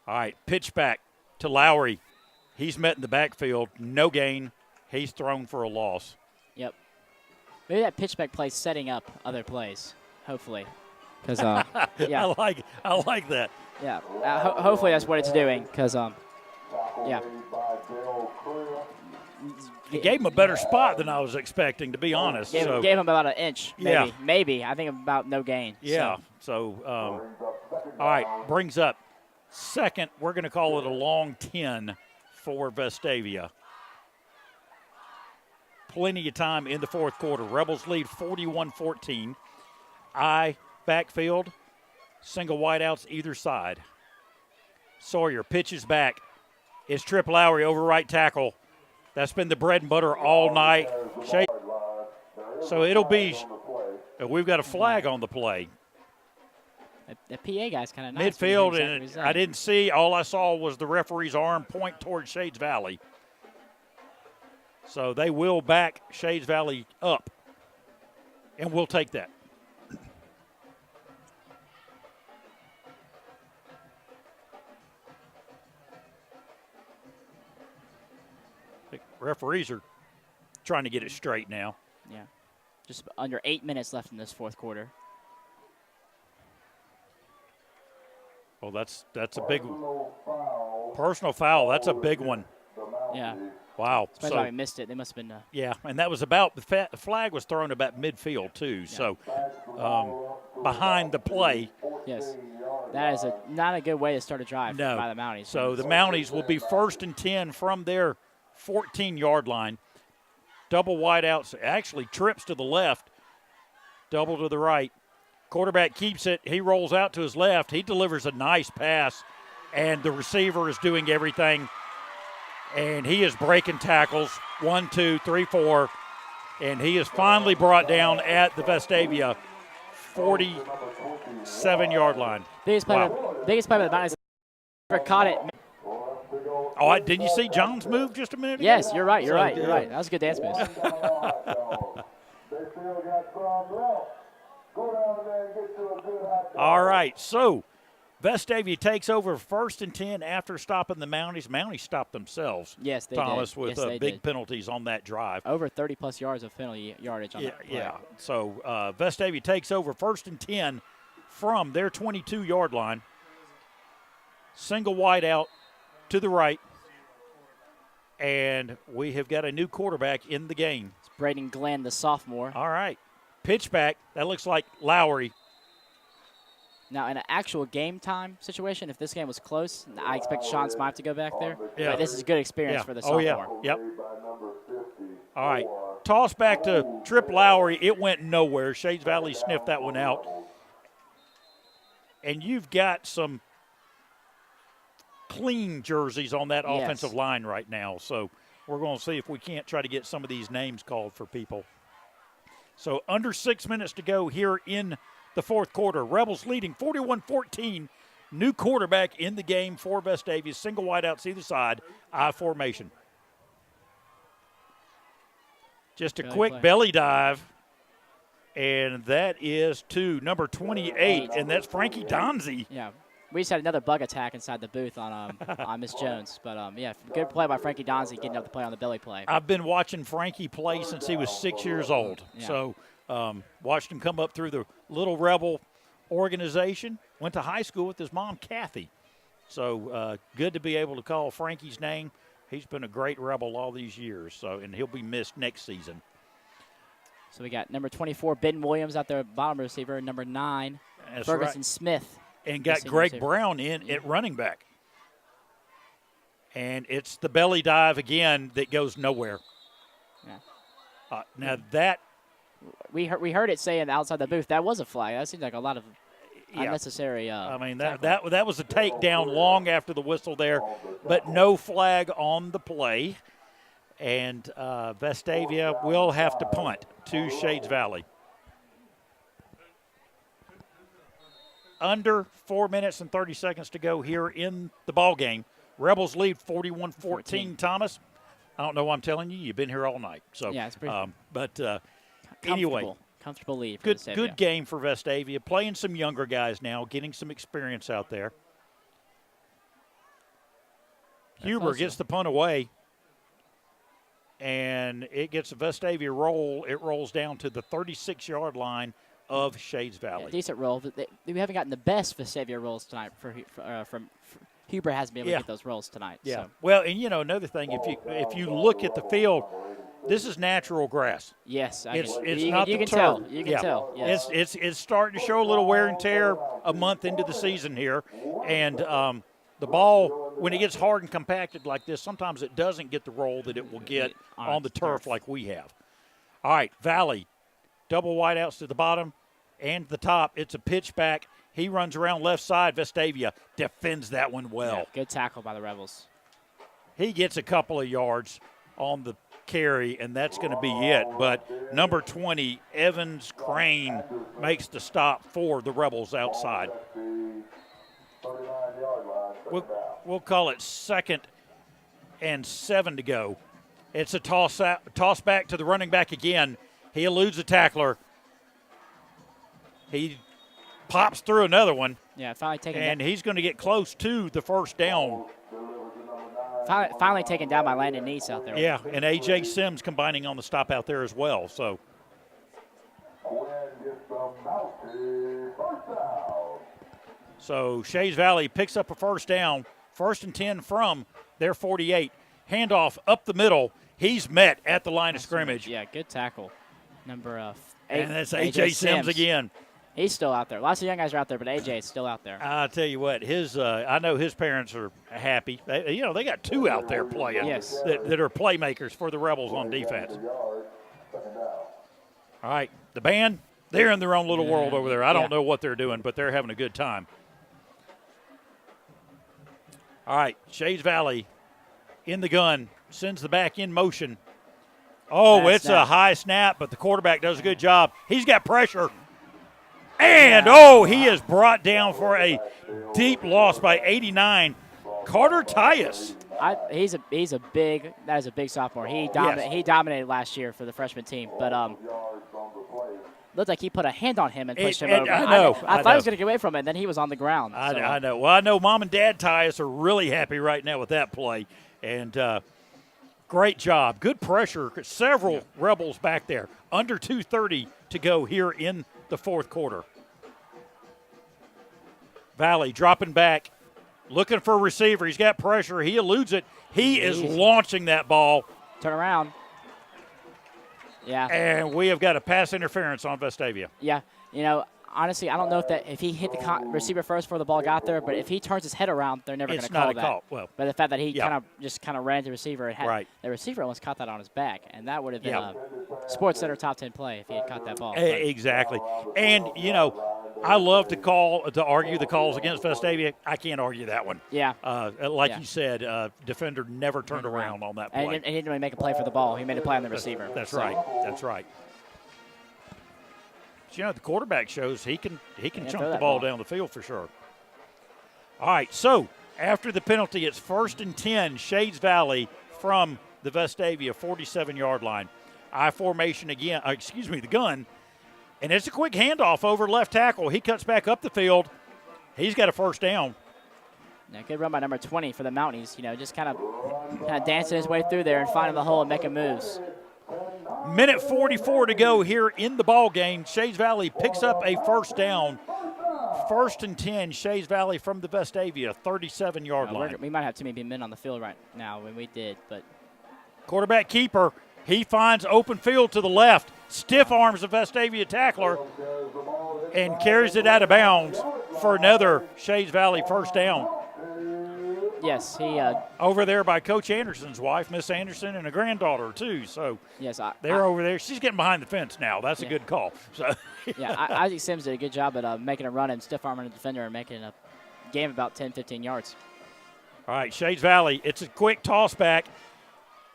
A: All right, pitch back to Lowry. He's met in the backfield. No gain. He's thrown for a loss.
B: Yep. Maybe that pitch back play setting up other plays, hopefully. Because, yeah.
A: I like that.
B: Yeah. Hopefully that's what it's doing because, yeah.
A: He gave him a better spot than I was expecting, to be honest.
B: Gave him about an inch, maybe.
A: Yeah.
B: Maybe. I think about no gain.
A: Yeah. So all right, brings up second. We're going to call it a long 10 for Vestavia. Plenty of time in the fourth quarter. Rebels lead 41-14. Backfield, single wideouts either side. Sawyer pitches back. It's Trip Lowry over right tackle. That's been the bread and butter all night. So it'll be – we've got a flag on the play.
B: The PA guy's kind of nice.
A: Midfield, and I didn't see – all I saw was the referee's arm point towards Shades Valley. So they will back Shades Valley up, and we'll take that. Referees are trying to get it straight now.
B: Yeah. Just under 8 minutes left in this fourth quarter.
A: Well, that's a big personal foul. That's a big one.
B: Yeah.
A: Wow.
B: Especially how he missed it. They must have been.
A: Yeah, and that was about the flag was thrown about midfield too. Yeah. So behind the play.
B: Yes. That is not a good way to start a drive by the Mounties.
A: So the Mounties will be 1st and 10 from their 14-yard line. Double wideouts, actually trips to the left, double to the right. Quarterback keeps it. He rolls out to his left. He delivers a nice pass, and the receiver is doing everything. And he is breaking tackles, 1, 2, 3, 4. And he is finally brought down at the Vestavia 47-yard line.
B: Biggest play by the Mounties. Never caught it.
A: Oh, didn't you see John's move just a minute ago?
B: Yes, you're right. You're right. That was a good dance move.
A: All right, so Vestavia takes over 1st and 10 after stopping the Mounties. Mounties stopped themselves.
B: Yes, they
A: Thomas,
B: did.
A: with big penalties on that drive.
B: Over 30-plus yards of penalty yardage on that play.
A: Yeah, so Vestavia takes over 1st and 10 from their 22-yard line. Single wide out to the right. And we have got a new quarterback in the game.
B: It's Braden Glenn, the sophomore.
A: All right. Pitch back. That looks like Lowry.
B: Now, in an actual game time situation, if this game was close, I expect Sean Smythe to go back there.
A: Yeah.
B: But this is a good experience for the sophomore.
A: Oh, yeah. Yep. All right. Toss back to Trip Lowry. It went nowhere. Shades Valley sniffed that one out. And you've got some clean jerseys on that offensive line right now. So we're going to see if we can't try to get some of these names called for people. So under 6 minutes to go here in the fourth quarter. Rebels leading 41-14. New quarterback in the game for Vestavia. Single wideouts either side. I formation. Just a quick belly dive. And that is to number 28, and that's Frankie Donzie.
B: Yeah. We just had another bug attack inside the booth on Miss Jones. But, yeah, good play by Frankie Donzie getting up to play on the belly play.
A: I've been watching Frankie play since he was 6 years old.
B: Yeah.
A: So watched him come up through the Little Rebel organization. Went to high school with his mom, Kathy. So good to be able to call Frankie's name. He's been a great Rebel all these years, and he'll be missed next season.
B: So we got number 24, Ben Williams out there, bottom receiver, and number 9, Ferguson Smith.
A: And got Greg Brown in at running back. And it's the belly dive again that goes nowhere.
B: Yeah.
A: Now that
B: we heard it saying outside the booth that was a flag. That seems like a lot of unnecessary.
A: I mean that was a takedown long after the whistle there, but no flag on the play, and Vestavia will have to punt to Shades Valley. Under 4 minutes and 30 seconds to go here in the ball game. Rebels lead 41-14. Thomas, I don't know why I'm telling you. You've been here all night. So,
B: yeah, it's pretty
A: anyway,
B: comfortable lead. For
A: good game for Vestavia. Playing some younger guys now, getting some experience out there. Huber gets the punt away, and it gets a Vestavia roll. It rolls down to the 36-yard line of Shades Valley.
B: Yeah, decent roll. We haven't gotten the best Vestavia rolls tonight from Huber hasn't been able to get those rolls tonight.
A: Yeah.
B: So.
A: Well, and another thing, if you look at the field, this is natural grass.
B: Yes,
A: it's not
B: you
A: the
B: can
A: turf.
B: tell. You can tell. Yes.
A: It's starting to show a little wear and tear a month into the season here, and the ball, when it gets hard and compacted like this, sometimes it doesn't get the roll that it will get on the turf like we have. All right, Valley, double wideouts to the bottom and the top. It's a pitch back. He runs around left side. Vestavia defends that one well.
B: Yeah, good tackle by the Rebels.
A: He gets a couple of yards on the carry, and that's going to be it. But number 20, Evans Crane, makes the stop for the Rebels outside. We'll call it 2nd and 7 to go. It's a toss back to the running back again. He eludes a tackler. He pops through another one.
B: Yeah, finally taking.
A: And he's going to get close to the first down.
B: Finally taken down by Landon Neese out there.
A: Yeah, and A.J. Sims combining on the stop out there as well. So Shades Valley picks up a first down, 1st and 10 from their 48. Handoff up the middle. He's met at the line of scrimmage.
B: Yeah, good tackle. Number 8.
A: And that's A.J. Sims again.
B: He's still out there. Lots of young guys are out there, but A.J. is still out there.
A: I'll tell you what, I know his parents are happy. They got 2 out there playing that are playmakers for the Rebels on defense. All right, the band, they're in their own little world over there. I don't know what they're doing, but they're having a good time. All right, Shades Valley in the gun, sends the back in motion. Oh, it's a high snap, but the quarterback does a good job. He's got pressure. And, he is brought down for a deep loss by 89. Carter Tyus.
B: That is a big sophomore. He dominated last year for the freshman team, but looked like he put a hand on him and pushed him over. I thought he was going to get away from it, and then he was on the ground.
A: I know. Well, I know Mom and Dad Tyus are really happy right now with that play. And great job. Good pressure. Several Rebels back there. Under 2:30 to go here in the fourth quarter. Valley dropping back, looking for a receiver. He's got pressure. He eludes it. He is launching that ball.
B: Turn around. Yeah.
A: And we have got a pass interference on Vestavia.
B: Yeah. Honestly, I don't know if he hit the receiver first before the ball got there, but if he turns his head around, they're never going to call that.
A: It's not a call. Well,
B: but the fact that he kind of ran the receiver and had the receiver almost caught that on his back, and that would have been a Sports Center top 10 play if he had caught that ball.
A: Exactly. And I love to argue the calls against Vestavia. I can't argue that one.
B: Yeah.
A: You said, defender never turned around on that play.
B: And he didn't really make a play for the ball. He made a play on the receiver.
A: That's right. That's right. The quarterback shows he can chunk the ball down the field for sure. All right, so after the penalty, it's 1st and 10, Shades Valley from the Vestavia 47-yard line. I formation again, the gun, and it's a quick handoff over left tackle. He cuts back up the field. He's got a first down.
B: Yeah, good run by number 20 for the Mounties. Just kind of dancing his way through there and finding the hole and making moves.
A: Minute 44 to go here in the ball game. Shades Valley picks up a first down. 1st and 10, Shades Valley from the Vestavia 37-yard line.
B: We might have too many men on the field right now when we did, but
A: quarterback keeper, he finds open field to the left, stiff arms the Vestavia tackler, and carries it out of bounds for another Shades Valley first down.
B: Yes, he
A: over there by Coach Anderson's wife, Miss Anderson, and a granddaughter too. So
B: yes,
A: they're over there. She's getting behind the fence now. That's a good call. So
B: yeah, Isaac Sims did a good job at making a run and stiff arming the defender and making a game about 10, 15 yards.
A: All right, Shades Valley. It's a quick toss back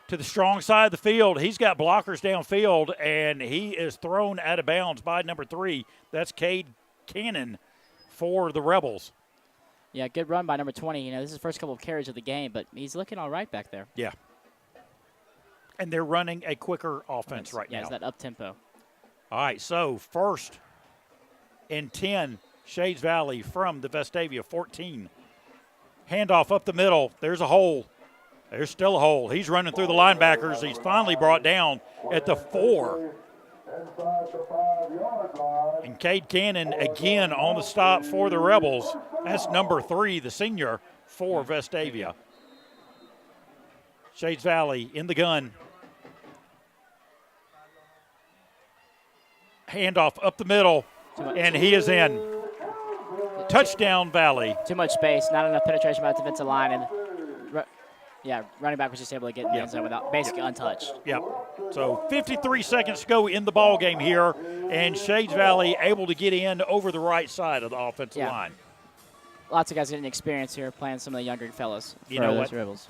A: to the strong side of the field. He's got blockers downfield, and he is thrown out of bounds by number 3. That's Cade Cannon for the Rebels.
B: Yeah, good run by number 20. You know, this is the first couple of carries of the game, but he's looking all right back there.
A: Yeah. And they're running a quicker offense right now.
B: Yeah, it's that up-tempo.
A: All right, so 1st and 10, Shades Valley from the Vestavia 14. Handoff up the middle. There's a hole. There's still a hole. He's running through the linebackers. He's finally brought down at the 4. And Cade Cannon again on the stop for the Rebels. That's number 3, the senior for Vestavia. Shades Valley in the gun. Handoff up the middle, and he is in. Touchdown, Valley.
B: Too much space, not enough penetration by the defensive line, and running back was just able to get in the end zone without basically untouched.
A: Yep. So 53 seconds to go in the ball game here, and Shades Valley able to get in over the right side of the offensive line.
B: Lots of guys getting experience here, playing some of the younger fellas.
A: You know what?
B: Rebels.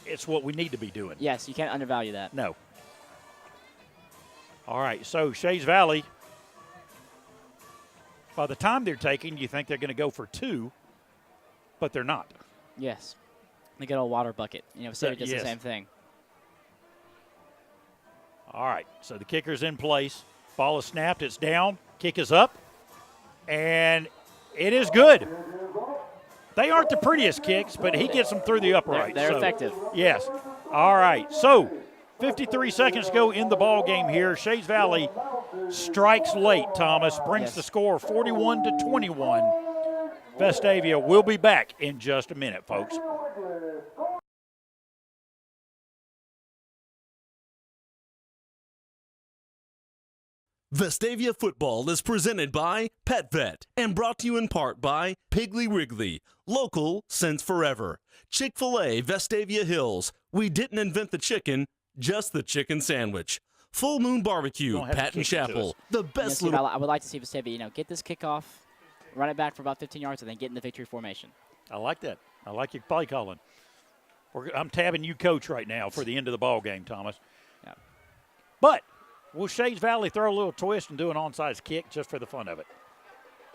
A: It's what we need to be doing.
B: Yes, you can't undervalue that.
A: No. All right, so Shades Valley, by the time they're taking, you think they're going to go for 2, but they're not.
B: Yes. The good old water bucket. You know, Vestavia does the same thing.
A: All right, so the kicker's in place. Ball is snapped. It's down. Kick is up. And it is good. They aren't the prettiest kicks, but he gets them through the upright.
B: They're effective.
A: Yes. All right, so 53 seconds to go in the ball game here. Shades Valley strikes late, Thomas. Brings the score 41-21. Vestavia will be back in just a minute, folks.
C: Vestavia football is presented by Pet Vet and brought to you in part by Piggly Wiggly, local since forever. Chick-fil-A, Vestavia Hills. We didn't invent the chicken, just the chicken sandwich. Full Moon Barbecue, Patton Chapel, the best
B: little. I would like to see Vestavia, get this kickoff, run it back for about 15 yards, and then get in the victory formation.
A: I like that. I like your play calling. I'm tabbing you coach right now for the end of the ball game, Thomas.
B: Yeah.
A: But will Shades Valley throw a little twist and do an onside kick just for the fun of it?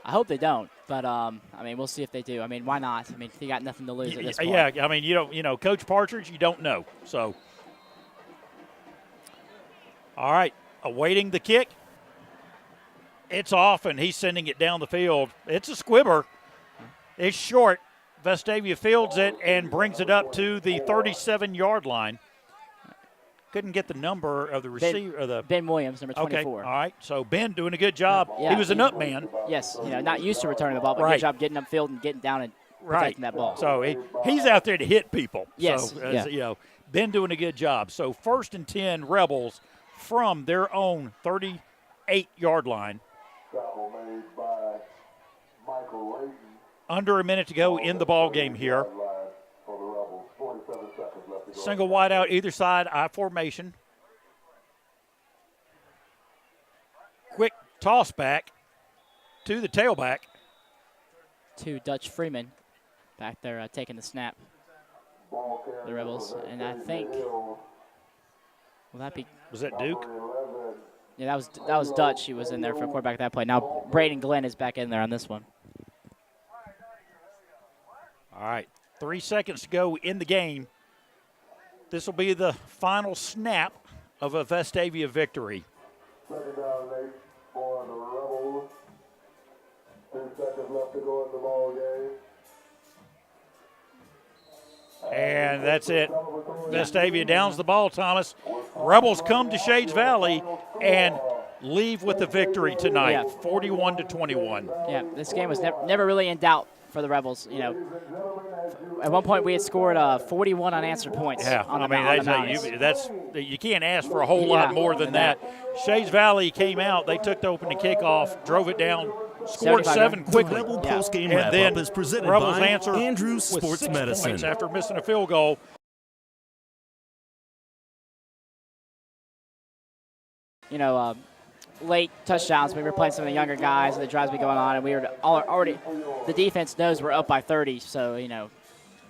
B: I hope they don't, but we'll see if they do. Why not? They got nothing to lose at this point.
A: Yeah, you don't. Coach Partridge, you don't know. So, all right, awaiting the kick. It's off, and he's sending it down the field. It's a squibber. It's short. Vestavia fields it and brings it up to the 37-yard line. Couldn't get the number of the receiver.
B: Ben Williams, number 24.
A: Okay, all right. So Ben doing a good job. He was an up man.
B: Yes, not used to returning the ball, but good job getting upfield and getting down and protecting that ball.
A: So he's out there to hit people.
B: Yes.
A: So, Ben doing a good job. So 1st and 10 Rebels from their own 38-yard line. Under a minute to go in the ball game here. Single wide out either side, I formation. Quick toss back to the tailback.
B: To Dutch Freeman back there taking the snap. The Rebels. And I think, will that be?
A: Was that Duke?
B: Yeah, that was Dutch. He was in there for quarterback at that play. Now Braden Glenn is back in there on this one.
A: All right, 3 seconds to go in the game. This will be the final snap of a Vestavia victory.
D: Second down, Nate, for the Rebels. 2 seconds left to go in the ball game.
A: And that's it. Vestavia downs the ball, Thomas. Rebels come to Shades Valley and leave with the victory tonight, 41-21.
B: Yeah, this game was never really in doubt for the Rebels. At one point we had scored 41 unanswered points.
A: You can't ask for a whole lot more than that. Shades Valley came out. They took the opening kickoff, drove it down scored 7
C: The
A: quickly.
C: Rebel post-game
A: And then
C: wrap-up is presented
A: Rebels
C: by
A: answer
C: Andrews
A: with
C: Sports
A: 6
C: Medicine.
A: points after missing a field goal.
B: You know, late touchdowns. We were playing some of the younger guys, and the drives be going on, and we were already. The defense knows we're up by 30, so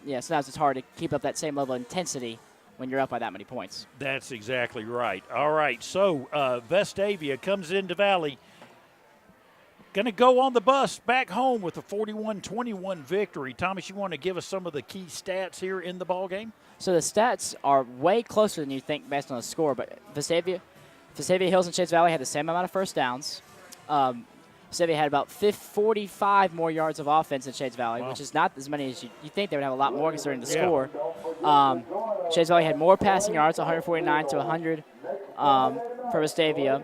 B: sometimes it's hard to keep up that same level of intensity when you're up by that many points.
A: That's exactly right. All right, so Vestavia comes into Valley. Going to go on the bus back home with a 41-21 victory. Thomas, you want to give us some of the key stats here in the ball game?
B: So the stats are way closer than you think based on the score, but Vestavia Hills and Chase Valley had the same amount of first downs. Vestavia had about 45 more yards of offense than Chase Valley, which is not as many as you think they would have a lot more considering the score. Chase Valley had more passing yards, 149 to 100 for Vestavia.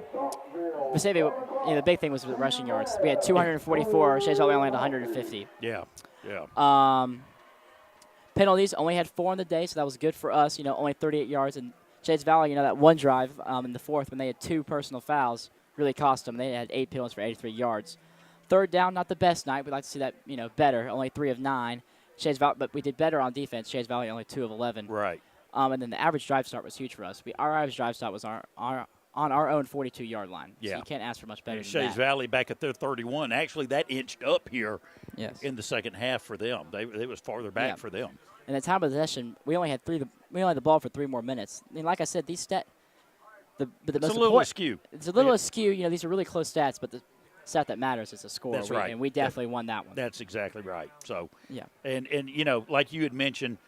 B: Vestavia, the big thing was the rushing yards. We had 244. Chase Valley only had 150.
A: Yeah.
B: Penalties, only had 4 on the day, so that was good for us. Only 38 yards. And Chase Valley, that one drive in the fourth when they had 2 personal fouls really cost them. They had 8 penalties for 83 yards. Third down, not the best night. We'd like to see that, better. Only 3 of 9. Chase Valley, but we did better on defense. Chase Valley only 2 of 11.
A: Right.
B: And then the average drive start was huge for us. Our average drive start was on our own 42-yard line.
A: Yeah.
B: So you can't ask for much better
A: And
B: than
A: Chase
B: that.
A: Valley back at their 31. Actually, that inched up here
B: Yes.
A: in the second half for them. It was farther back for them.
B: And the time of possession, we only had the ball for 3 more minutes. I mean, like I said, these stats. It's
A: a little askew.
B: It's a little askew. These are really close stats, but the stat that matters is the score.
A: That's right.
B: And we definitely won that one.
A: That's exactly right. So,
B: yeah.
A: And like you had mentioned,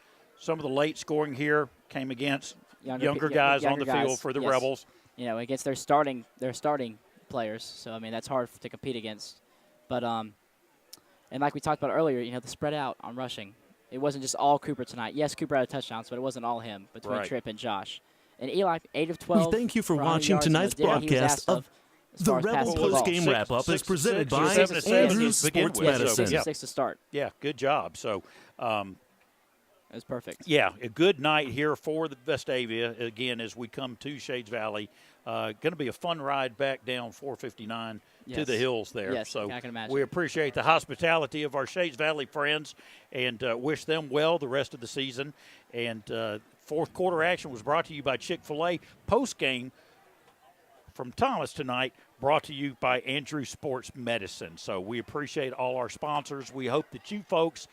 A: some of the late scoring here came against younger guys on the field for the Rebels.
B: Against their starting players. So, I mean, that's hard to compete against. But, and like we talked about earlier, the spread out on rushing. It wasn't just all Cooper tonight. Yes, Cooper had a touchdown, but it wasn't all him between Tripp and Josh. And Eli, 8 of 12.
C: We thank you for watching tonight's broadcast of the Rebel Post-Game Wrap-Up is presented by Andrews Sports Medicine.
B: 6 to start.
A: Yeah, good job. So,
B: it was perfect.
A: Yeah, a good night here for the Vestavia, again, as we come to Shades Valley. Going to be a fun ride back down 459 to the hills there.
B: Yes,
A: so
B: I can imagine.
A: we appreciate the hospitality of our Shades Valley friends and wish them well the rest of the season. And fourth quarter action was brought to you by Chick-fil-A. Post-game from Thomas tonight brought to you by Andrew Sports Medicine. So we appreciate all our sponsors. We hope that you folks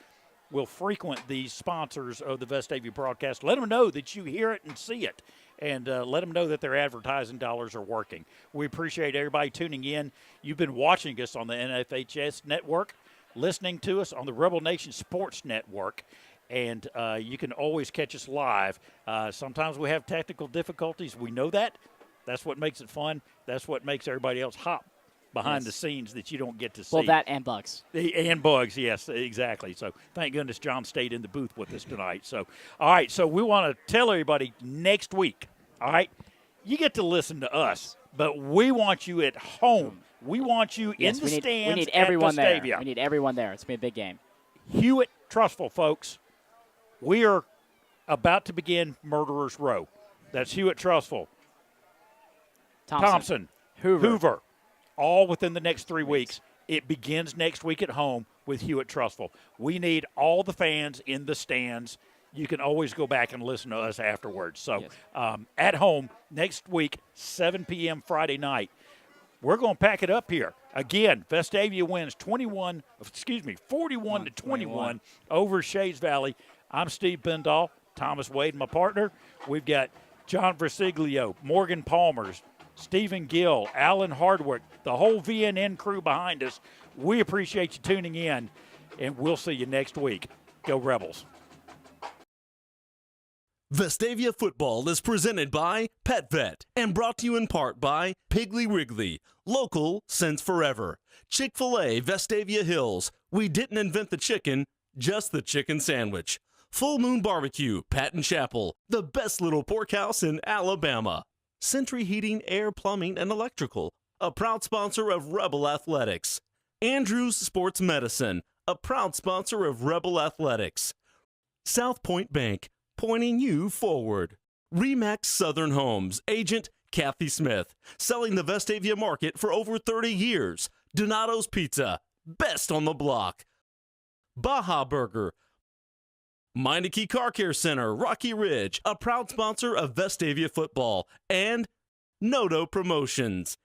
A: will frequent these sponsors of the Vestavia broadcast. Let them know that you hear it and see it, and let them know that their advertising dollars are working. We appreciate everybody tuning in. You've been watching us on the NFHS network, listening to us on the Rebel Nation Sports Network, and you can always catch us live. Sometimes we have technical difficulties. We know that. That's what makes it fun. That's what makes everybody else hop behind the scenes that you don't get to see.
B: Well, that and bugs.
A: And bugs, yes, exactly. So thank goodness John stayed in the booth with us tonight. So, all right, so we want to tell everybody next week, all right, you get to listen to us, but we want you at home. We want you in the stands.
B: We need everyone
A: there.
B: We need everyone there. It's going to be a big game.
A: Hewitt Trustful, folks. We are about to begin Murderer's Row. That's Hewitt Trustful. Thompson. Hoover. All within the next 3 weeks. It begins next week at home with Hewitt Trustful. We need all the fans in the stands. You can always go back and listen to us afterwards. So at home next week, 7 p.m. Friday night. We're going to pack it up here. Again, Vestavia wins 41 to 21 over Shades Valley. I'm Steve Bendall, Thomas Wade, my partner. We've got John Versiglio, Morgan Palmers, Stephen Gill, Alan Hardwick, the whole VNN crew behind us. We appreciate you tuning in, and we'll see you next week. Go Rebels.
C: Vestavia Football is presented by PetVet and brought to you in part by Piggly Wiggly, local since forever. Chick-fil-A, Vestavia Hills. We didn't invent the chicken, just the chicken sandwich. Full Moon Barbecue, Patton Chapel, the best little pork house in Alabama. Century Heating, Air, Plumbing, and Electrical, a proud sponsor of Rebel Athletics. Andrews Sports Medicine, a proud sponsor of Rebel Athletics. South Point Bank, pointing you forward. Remax Southern Homes, agent Kathy Smith, selling the Vestavia market for over 30 years. Donato's Pizza, best on the block. Baja Burger, Meineke Car Care Center, Rocky Ridge, a proud sponsor of Vestavia football, and Noto Promotions.